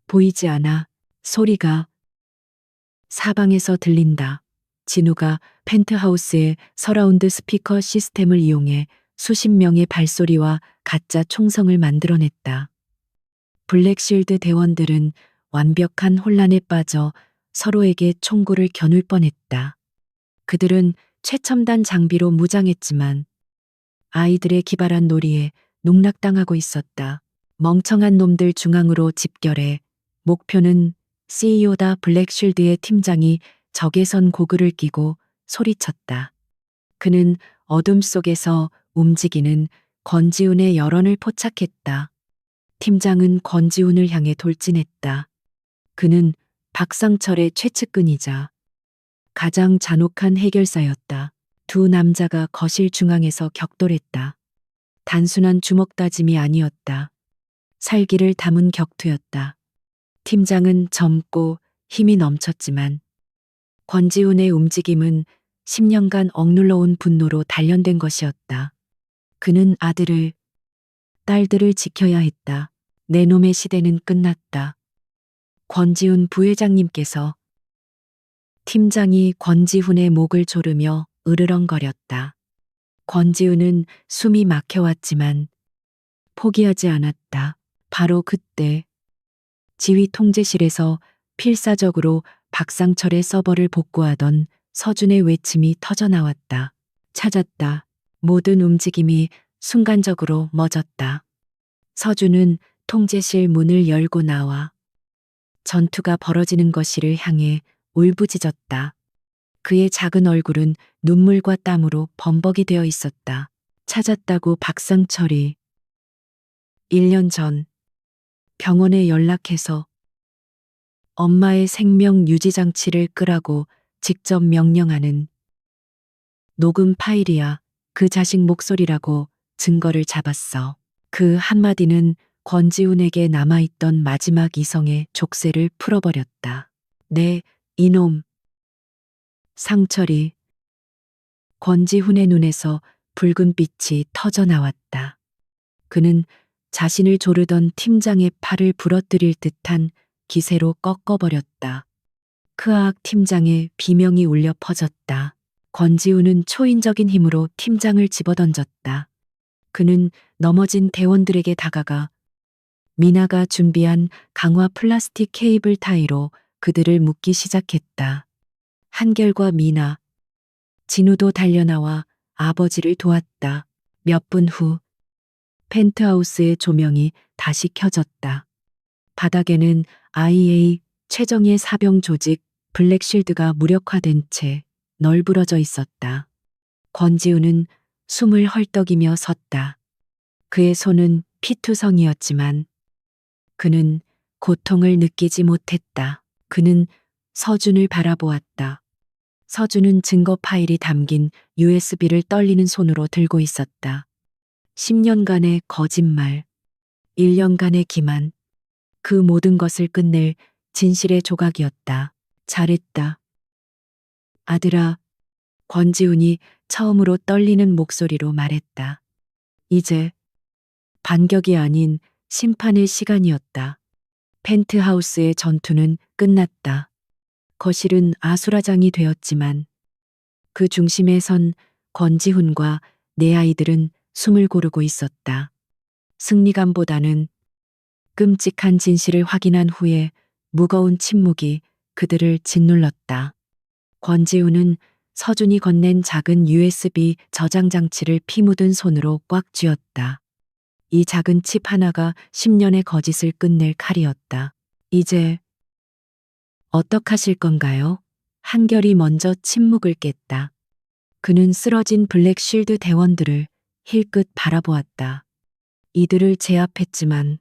보이지 않아. 소리가 사방에서 들린다. 진우가 펜트하우스의 서라운드 스피커 시스템을 이용해 수십 명의 발소리와 가짜 총성을 만들어냈다. 블랙실드 대원들은 완벽한 혼란에 빠져 서로에게 총구를 겨눌 뻔했다. 그들은 최첨단 장비로 무장했지만 아이들의 기발한 놀이에 농락당하고 있었다. 멍청한 놈들 중앙으로 집결해 목표는 CEO다. 블랙쉴드의 팀장이 적외선 고글을 끼고 소리쳤다. 그는 어둠 속에서 움직이는 권지훈의 열언을 포착했다. 팀장은 권지훈을 향해 돌진했다. 그는 박상철의 최측근이자 가장 잔혹한 해결사였다. 두 남자가 거실 중앙에서 격돌했다. 단순한 주먹 다짐이 아니었다. 살기를 담은 격투였다. 팀장은 젊고 힘이 넘쳤지만 권지훈의 움직임은 10년간 억눌러온 분노로 단련된 것이었다. 그는 아들을, 딸들을 지켜야 했다. 내 놈의 시대는 끝났다. 권지훈 부회장님께서 팀장이 권지훈의 목을 조르며 으르렁거렸다. 권지훈은 숨이 막혀왔지만 포기하지 않았다. 바로 그때 지휘 통제실에서 필사적으로 박상철의 서버를 복구하던 서준의 외침이 터져나왔다. 찾았다. 모든 움직임이 순간적으로 멎었다. 서준은 통제실 문을 열고 나와 전투가 벌어지는 것이를 향해 울부짖었다. 그의 작은 얼굴은 눈물과 땀으로 범벅이 되어 있었다. 찾았다고 박상철이 1년 전 병원에 연락해서 엄마의 생명 유지 장치를 끄라고 직접 명령하는 녹음 파일이야. 그 자식 목소리라고 증거를 잡았어. 그 한마디는 권지훈에게 남아있던 마지막 이성의 족쇄를 풀어버렸다. 네, 이놈. 상철이 권지훈의 눈에서 붉은 빛이 터져 나왔다. 그는 자신을 조르던 팀장의 팔을 부러뜨릴 듯한 기세로 꺾어버렸다. 크악 팀장의 비명이 울려 퍼졌다. 권지훈은 초인적인 힘으로 팀장을 집어던졌다. 그는 넘어진 대원들에게 다가가 미나가 준비한 강화 플라스틱 케이블 타이로 그들을 묶기 시작했다. 한결과 미나, 진우도 달려나와 아버지를 도왔다. 몇 분 후 펜트하우스의 조명이 다시 켜졌다. 바닥에는 IA 최정예 사병 조직 블랙실드가 무력화된 채 널브러져 있었다. 권지훈은 숨을 헐떡이며 섰다. 그의 손은 피투성이었지만 그는 고통을 느끼지 못했다. 그는 서준을 바라보았다. 서준은 증거 파일이 담긴 USB를 떨리는 손으로 들고 있었다. 10년간의 거짓말, 1년간의 기만, 그 모든 것을 끝낼 진실의 조각이었다. 잘했다. 아들아, 권지훈이 처음으로 떨리는 목소리로 말했다. 이제 반격이 아닌 심판의 시간이었다. 펜트하우스의 전투는 끝났다. 거실은 아수라장이 되었지만 그 중심에 선 권지훈과 내 아이들은 숨을 고르고 있었다. 승리감보다는 끔찍한 진실을 확인한 후에 무거운 침묵이 그들을 짓눌렀다. 권지훈은 서준이 건넨 작은 USB 저장 장치를 피 묻은 손으로 꽉 쥐었다. 이 작은 칩 하나가 10년의 거짓을 끝낼 칼이었다. 이제 어떡하실 건가요? 한결이 먼저 침묵을 깼다. 그는 쓰러진 블랙쉴드 대원들을 힐끗 바라보았다. 이들을 제압했지만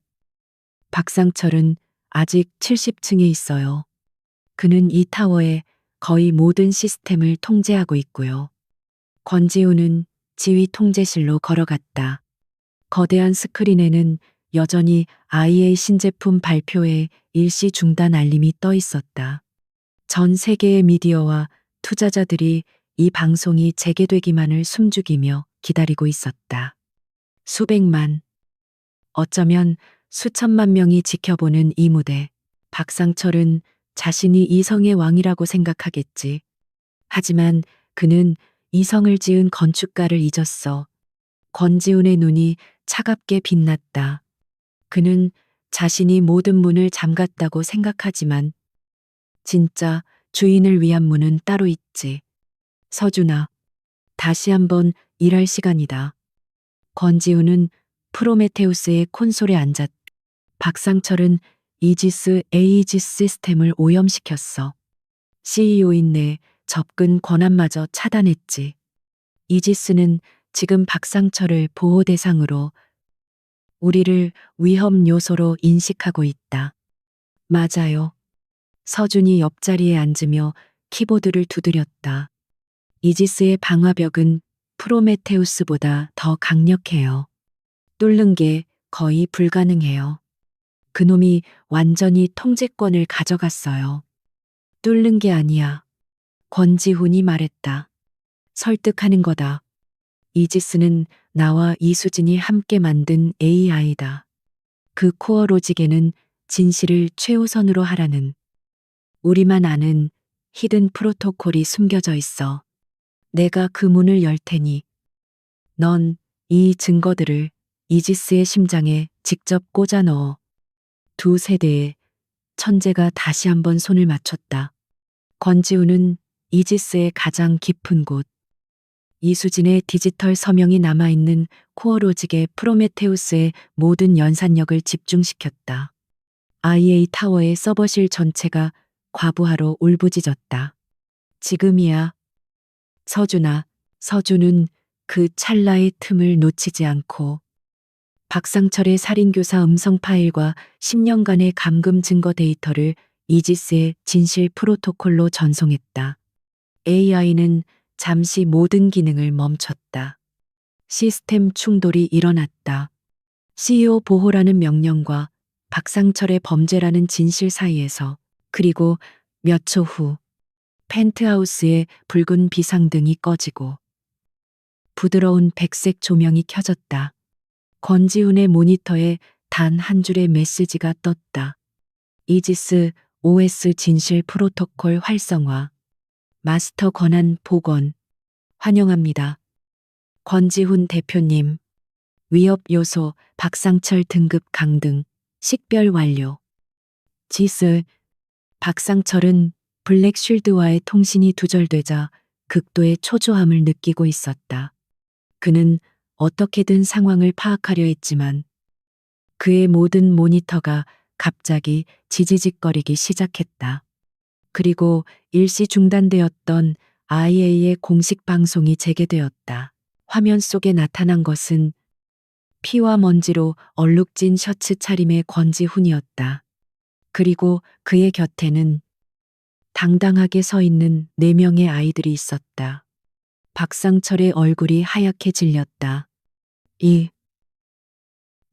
박상철은 아직 70층에 있어요. 그는 이 타워의 거의 모든 시스템을 통제하고 있고요. 권지훈은 지휘 통제실로 걸어갔다. 거대한 스크린에는 여전히 IA 신제품 발표의 일시 중단 알림이 떠 있었다. 전 세계의 미디어와 투자자들이 이 방송이 재개되기만을 숨죽이며 기다리고 있었다. 수백만, 어쩌면 수천만 명이 지켜보는 이 무대. 박상철은 자신이 이성의 왕이라고 생각하겠지. 하지만 그는 이성을 지은 건축가를 잊었어. 권지훈의 눈이 차갑게 빛났다. 그는 자신이 모든 문을 잠갔다고 생각하지만 진짜 주인을 위한 문은 따로 있지. 서준아, 다시 한번 일할 시간이다. 권지훈은 프로메테우스의 콘솔에 앉았다. 박상철은 이지스 에이지스 시스템을 오염시켰어. CEO인 내 접근 권한마저 차단했지. 이지스는 지금 박상철을 보호 대상으로 우리를 위험 요소로 인식하고 있다. 맞아요. 서준이 옆자리에 앉으며 키보드를 두드렸다. 이지스의 방화벽은 프로메테우스보다 더 강력해요. 뚫는 게 거의 불가능해요. 그놈이 완전히 통제권을 가져갔어요. 뚫는 게 아니야. 권지훈이 말했다. 설득하는 거다. 이지스는 나와 이수진이 함께 만든 AI다. 그 코어 로직에는 진실을 최우선으로 하라는 우리만 아는 히든 프로토콜이 숨겨져 있어. 내가 그 문을 열 테니 넌 이 증거들을 이지스의 심장에 직접 꽂아 넣어. 두 세대의 천재가 다시 한번 손을 맞췄다. 권지우는 이지스의 가장 깊은 곳, 이수진의 디지털 서명이 남아있는 코어로직의 프로메테우스의 모든 연산력을 집중시켰다. IA 타워의 서버실 전체가 과부하로 울부짖었다. 지금이야. 서준은 그 찰나의 틈을 놓치지 않고 박상철의 살인교사 음성 파일과 10년간의 감금 증거 데이터를 이지스의 진실 프로토콜로 전송했다. AI는 잠시 모든 기능을 멈췄다. 시스템 충돌이 일어났다. CEO 보호라는 명령과 박상철의 범죄라는 진실 사이에서, 그리고 몇 초 후 펜트하우스의 붉은 비상등이 꺼지고 부드러운 백색 조명이 켜졌다. 권지훈의 모니터에 단 한 줄의 메시지가 떴다. 이지스 OS 진실 프로토콜 활성화. 마스터 권한 복원. 환영합니다. 권지훈 대표님. 위협 요소 박상철 등급 강등. 식별 완료. 지스. 박상철은 블랙 쉴드와의 통신이 두절되자 극도의 초조함을 느끼고 있었다. 그는 어떻게든 상황을 파악하려 했지만 그의 모든 모니터가 갑자기 지지직거리기 시작했다. 그리고 일시 중단되었던 IA의 공식 방송이 재개되었다. 화면 속에 나타난 것은 피와 먼지로 얼룩진 셔츠 차림의 권지훈이었다. 그리고 그의 곁에는 당당하게 서 있는 4명의 아이들이 있었다. 박상철의 얼굴이 하얗게 질렸다.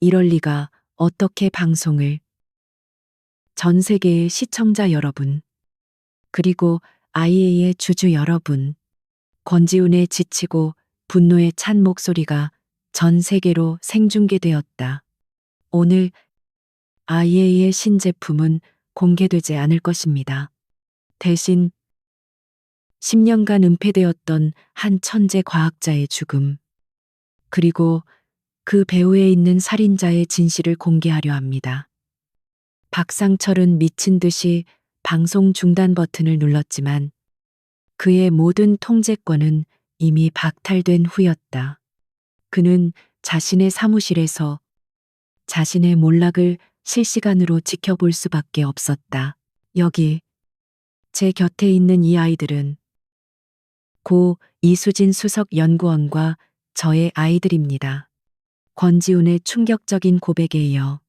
이럴 리가. 어떻게 방송을. 전 세계의 시청자 여러분, 그리고 IA의 주주 여러분. 권지훈의 지치고 분노에 찬 목소리가 전 세계로 생중계되었다. 오늘 IA의 신제품은 공개되지 않을 것입니다. 대신 10년간 은폐되었던 한 천재 과학자의 죽음, 그리고 그 배후에 있는 살인자의 진실을 공개하려 합니다. 박상철은 미친 듯이 방송 중단 버튼을 눌렀지만 그의 모든 통제권은 이미 박탈된 후였다. 그는 자신의 사무실에서 자신의 몰락을 실시간으로 지켜볼 수밖에 없었다. 여기, 제 곁에 있는 이 아이들은 고 이수진 수석 연구원과 저의 아이들입니다. 권지훈의 충격적인 고백에 이어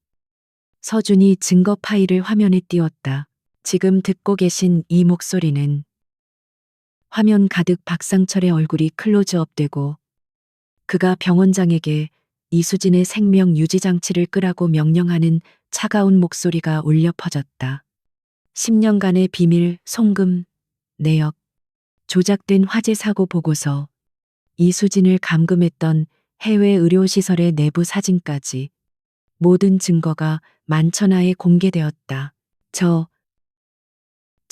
서준이 증거 파일을 화면에 띄웠다. 지금 듣고 계신 이 목소리는 화면 가득 박상철의 얼굴이 클로즈업되고 그가 병원장에게 이수진의 생명 유지 장치를 끄라고 명령하는 차가운 목소리가 울려 퍼졌다. 10년간의 비밀, 송금, 내역, 조작된 화재 사고 보고서, 이수진을 감금했던 해외 의료시설의 내부 사진까지 모든 증거가 만천하에 공개되었다.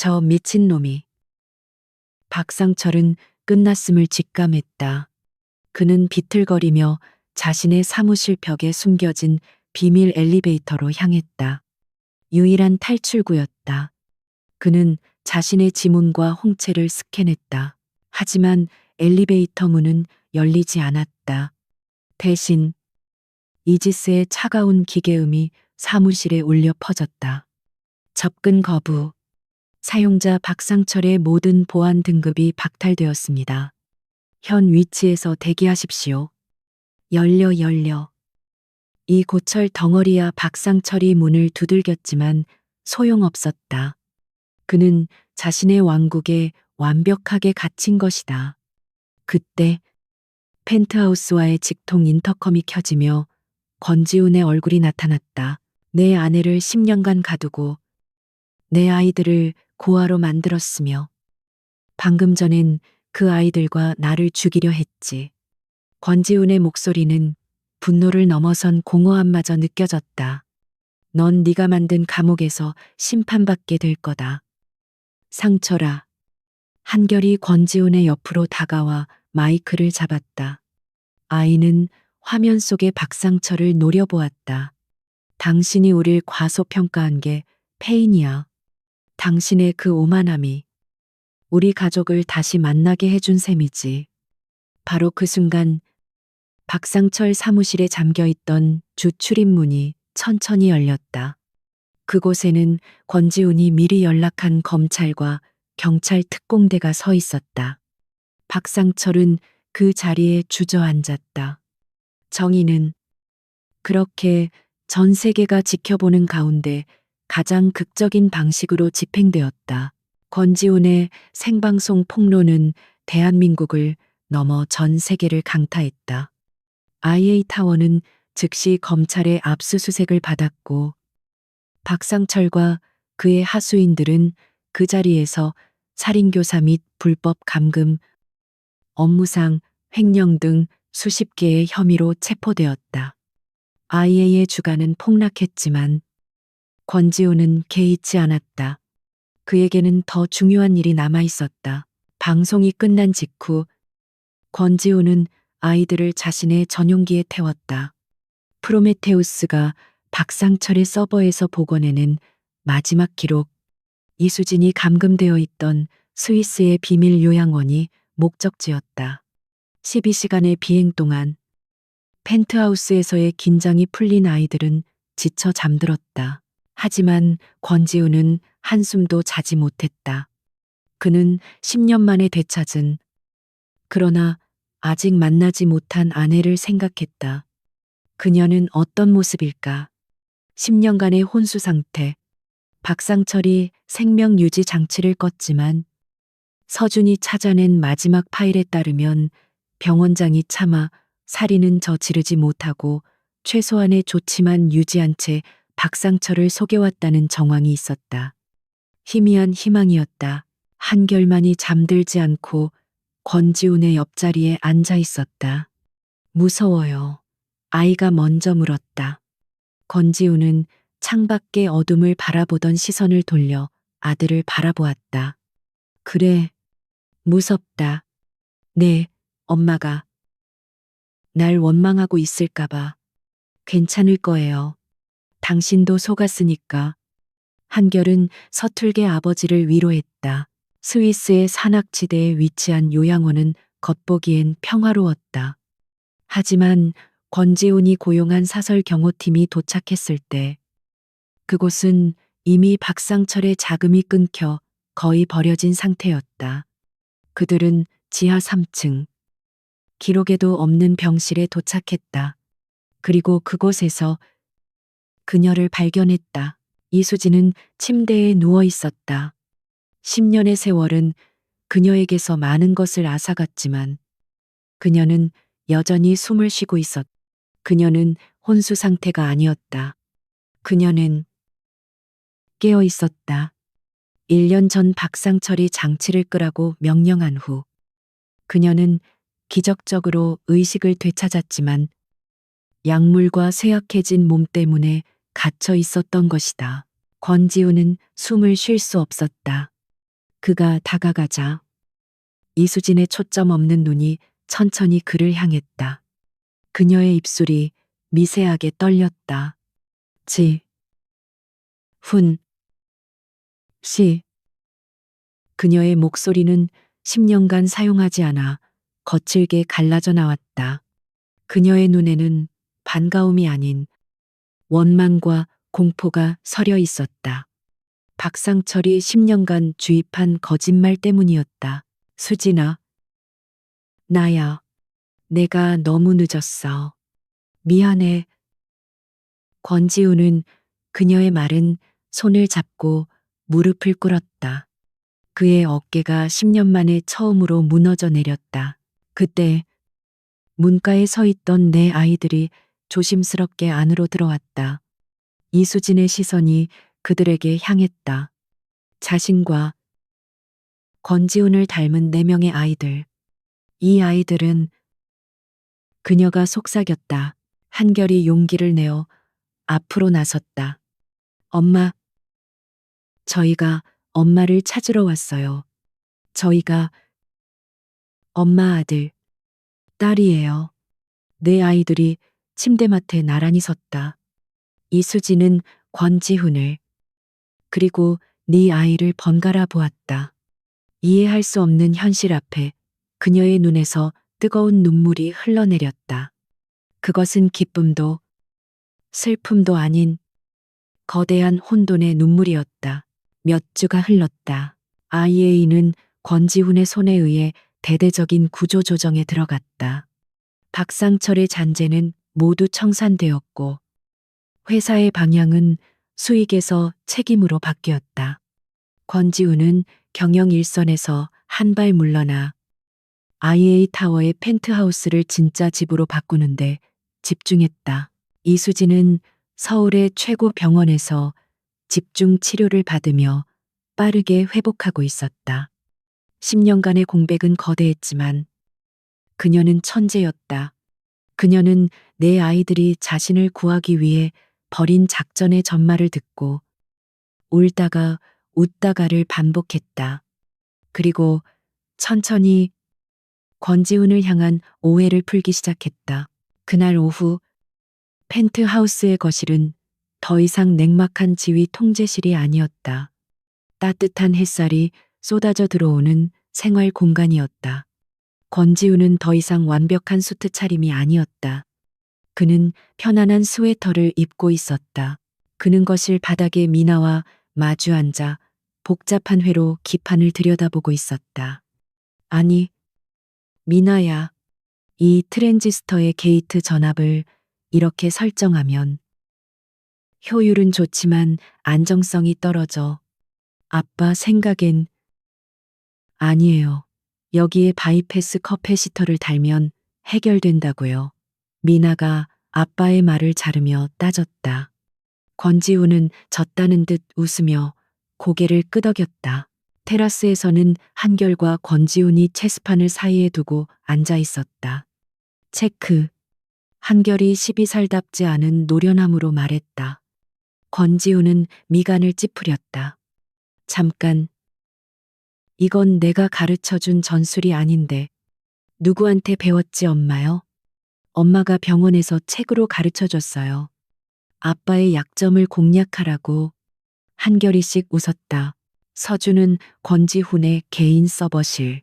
저 미친놈이. 박상철은 끝났음을 직감했다. 그는 비틀거리며 자신의 사무실 벽에 숨겨진 비밀 엘리베이터로 향했다. 유일한 탈출구였다. 그는 자신의 지문과 홍채를 스캔했다. 하지만 엘리베이터 문은 열리지 않았다. 대신 이지스의 차가운 기계음이 사무실에 울려 퍼졌다. 접근 거부. 사용자 박상철의 모든 보안 등급이 박탈되었습니다. 현 위치에서 대기하십시오. 열려. 이 고철 덩어리야. 박상철이 문을 두들겼지만 소용없었다. 그는 자신의 왕국에 완벽하게 갇힌 것이다. 그때 펜트하우스와의 직통 인터컴이 켜지며 권지훈의 얼굴이 나타났다. 내 아내를 10년간 가두고 내 아이들을 고아로 만들었으며 방금 전엔 그 아이들과 나를 죽이려 했지. 권지훈의 목소리는 분노를 넘어선 공허함마저 느껴졌다. 넌 네가 만든 감옥에서 심판받게 될 거다. 상철아. 한결이 권지훈의 옆으로 다가와 마이크를 잡았다. 아이는 화면 속의 박상철을 노려보았다. 당신이 우릴 과소평가한 게 페인이야. 당신의 그 오만함이 우리 가족을 다시 만나게 해준 셈이지. 바로 그 순간 박상철 사무실에 잠겨있던 주 출입문이 천천히 열렸다. 그곳에는 권지훈이 미리 연락한 검찰과 경찰 특공대가 서 있었다. 박상철은 그 자리에 주저앉았다. 정의는 그렇게 전 세계가 지켜보는 가운데 가장 극적인 방식으로 집행되었다. 권지훈의 생방송 폭로는 대한민국을 넘어 전 세계를 강타했다. IA 타워는 즉시 검찰의 압수수색을 받았고 박상철과 그의 하수인들은 그 자리에서 살인교사 및 불법 감금, 업무상 횡령 등 수십 개의 혐의로 체포되었다. IA의 주가는 폭락했지만 권지훈은 개의치 않았다. 그에게는 더 중요한 일이 남아 있었다. 방송이 끝난 직후 권지훈은 아이들을 자신의 전용기에 태웠다. 프로메테우스가 박상철의 서버에서 복원해낸 마지막 기록. 이수진이 감금되어 있던 스위스의 비밀 요양원이 목적지였다. 12시간의 비행 동안 펜트하우스에서의 긴장이 풀린 아이들은 지쳐 잠들었다. 하지만 권지훈은 한숨도 자지 못했다. 그는 10년 만에 되찾은 그러나 아직 만나지 못한 아내를 생각했다. 그녀는 어떤 모습일까? 10년간의 혼수 상태. 박상철이 생명 유지 장치를 껐지만 서준이 찾아낸 마지막 파일에 따르면 병원장이 차마 살인은 저지르지 못하고 최소한의 조치만 유지한 채 박상철을 속여왔다는 정황이 있었다. 희미한 희망이었다. 한결만이 잠들지 않고 권지훈의 옆자리에 앉아 있었다. 무서워요. 아이가 먼저 물었다. 권지훈은 창밖의 어둠을 바라보던 시선을 돌려 아들을 바라보았다. 그래, 무섭다. 네, 엄마가 날 원망하고 있을까봐. 괜찮을 거예요. 당신도 속았으니까. 한결은 서툴게 아버지를 위로했다. 스위스의 산악지대에 위치한 요양원은 겉보기엔 평화로웠다. 하지만 권지훈이 고용한 사설 경호팀이 도착했을 때 그곳은 이미 박상철의 자금이 끊겨 거의 버려진 상태였다. 그들은 지하 3층, 기록에도 없는 병실에 도착했다. 그리고 그곳에서 그녀를 발견했다. 이수진은 침대에 누워 있었다. 10년의 세월은 그녀에게서 많은 것을 앗아갔지만 그녀는 여전히 숨을 쉬고 있었다. 그녀는 혼수 상태가 아니었다. 그녀는 깨어 있었다. 1년 전 박상철이 장치를 끄라고 명령한 후 그녀는 기적적으로 의식을 되찾았지만 약물과 쇠약해진 몸 때문에 갇혀 있었던 것이다. 권지훈은 숨을 쉴 수 없었다. 그가 다가가자 이수진의 초점 없는 눈이 천천히 그를 향했다. 그녀의 입술이 미세하게 떨렸다. 지, 훈, 시. 그녀의 목소리는 10년간 사용하지 않아 거칠게 갈라져 나왔다. 그녀의 눈에는 반가움이 아닌 원망과 공포가 서려 있었다. 박상철이 10년간 주입한 거짓말 때문이었다. 수진아, 나야. 내가 너무 늦었어. 미안해. 권지우는 그녀의 마른 손을 잡고 무릎을 꿇었다. 그의 어깨가 10년 만에 처음으로 무너져 내렸다. 그때 문가에 서 있던 내 아이들이 조심스럽게 안으로 들어왔다. 이수진의 시선이 그들에게 향했다. 자신과 권지훈을 닮은 4명의 아이들. 이 아이들은 그녀가 속삭였다. 한결이 용기를 내어 앞으로 나섰다. 엄마, 저희가 엄마를 찾으러 왔어요. 저희가 엄마 아들, 딸이에요. 내 아이들이 침대맡에 나란히 섰다. 이수진은 권지훈을 그리고 네 아이를 번갈아 보았다. 이해할 수 없는 현실 앞에 그녀의 눈에서 뜨거운 눈물이 흘러내렸다. 그것은 기쁨도 슬픔도 아닌 거대한 혼돈의 눈물이었다. 몇 주가 흘렀다. IA는 권지훈의 손에 의해 대대적인 구조조정에 들어갔다. 박상철의 잔재는 모두 청산되었고 회사의 방향은 수익에서 책임으로 바뀌었다. 권지훈은 경영 일선에서 한 발 물러나 IA 타워의 펜트하우스를 진짜 집으로 바꾸는데 집중했다. 이수진은 서울의 최고 병원에서 집중 치료를 받으며 빠르게 회복하고 있었다. 10년간의 공백은 거대했지만 그녀는 천재였다. 그녀는 내 아이들이 자신을 구하기 위해 벌인 작전의 전말을 듣고 울다가 웃다가를 반복했다. 그리고 천천히 권지훈을 향한 오해를 풀기 시작했다. 그날 오후 펜트하우스의 거실은 더 이상 냉막한 지휘 통제실이 아니었다. 따뜻한 햇살이 쏟아져 들어오는 생활 공간이었다. 권지훈은 더 이상 완벽한 수트 차림이 아니었다. 그는 편안한 스웨터를 입고 있었다. 그는 거실 바닥에 미나와 마주 앉아 복잡한 회로 기판을 들여다보고 있었다. 아니, 미나야. 이 트랜지스터의 게이트 전압을 이렇게 설정하면 효율은 좋지만 안정성이 떨어져. 아빠 생각엔 아니에요. 여기에 바이패스 커패시터를 달면 해결된다고요. 미나가 아빠의 말을 자르며 따졌다. 권지훈은 졌다는 듯 웃으며 고개를 끄덕였다. 테라스에서는 한결과 권지훈이 체스판을 사이에 두고 앉아 있었다. 체크. 한결이 12살답지 않은 노련함으로 말했다. 권지훈은 미간을 찌푸렸다. 잠깐. 이건 내가 가르쳐준 전술이 아닌데. 누구한테 배웠지 엄마요? 엄마가 병원에서 책으로 가르쳐줬어요. 아빠의 약점을 공략하라고. 한결이씩 웃었다. 서준은 권지훈의 개인 서버실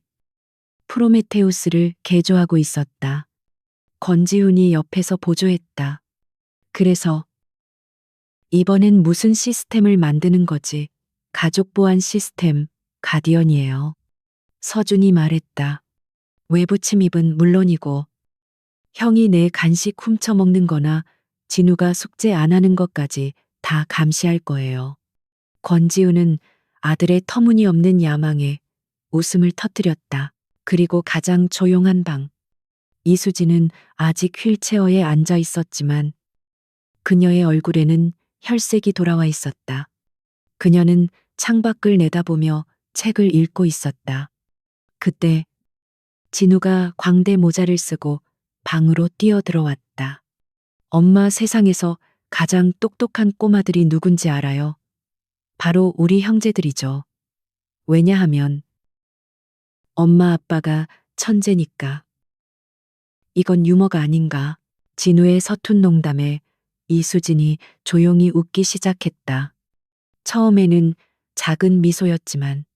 프로메테우스를 개조하고 있었다. 권지훈이 옆에서 보조했다. 그래서 이번엔 무슨 시스템을 만드는 거지? 가족 보안 시스템, 가디언이에요. 서준이 말했다. 외부 침입은 물론이고 형이 내 간식 훔쳐먹는 거나 진우가 숙제 안 하는 것까지 다 감시할 거예요. 권지훈은 아들의 터무니없는 야망에 웃음을 터뜨렸다. 그리고 가장 조용한 방. 이수진은 아직 휠체어에 앉아 있었지만 그녀의 얼굴에는 혈색이 돌아와 있었다. 그녀는 창밖을 내다보며 책을 읽고 있었다. 그때 진우가 광대 모자를 쓰고 방으로 뛰어들어왔다. 엄마, 세상에서 가장 똑똑한 꼬마들이 누군지 알아요? 바로 우리 형제들이죠. 왜냐하면 엄마 아빠가 천재니까. 이건 유머가 아닌가. 진우의 서툰 농담에 이수진이 조용히 웃기 시작했다. 처음에는 작은 미소였지만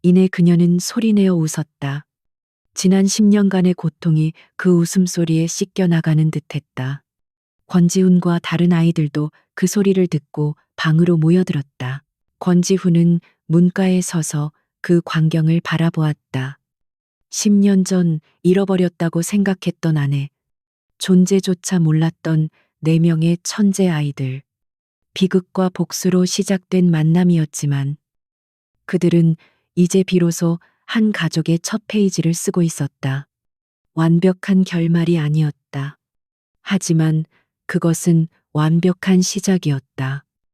이내 그녀는 소리내어 웃었다. 지난 10년간의 고통이 그 웃음소리에 씻겨 나가는 듯했다. 권지훈과 다른 아이들도 그 소리를 듣고 방으로 모여들었다. 권지훈은 문가에 서서 그 광경을 바라보았다. 10년 전 잃어버렸다고 생각했던 아내, 존재조차 몰랐던 4명의 천재 아이들. 비극과 복수로 시작된 만남이었지만 그들은 이제 비로소 한 가족의 첫 페이지를 쓰고 있었다. 완벽한 결말이 아니었다. 하지만 그것은 완벽한 시작이었다.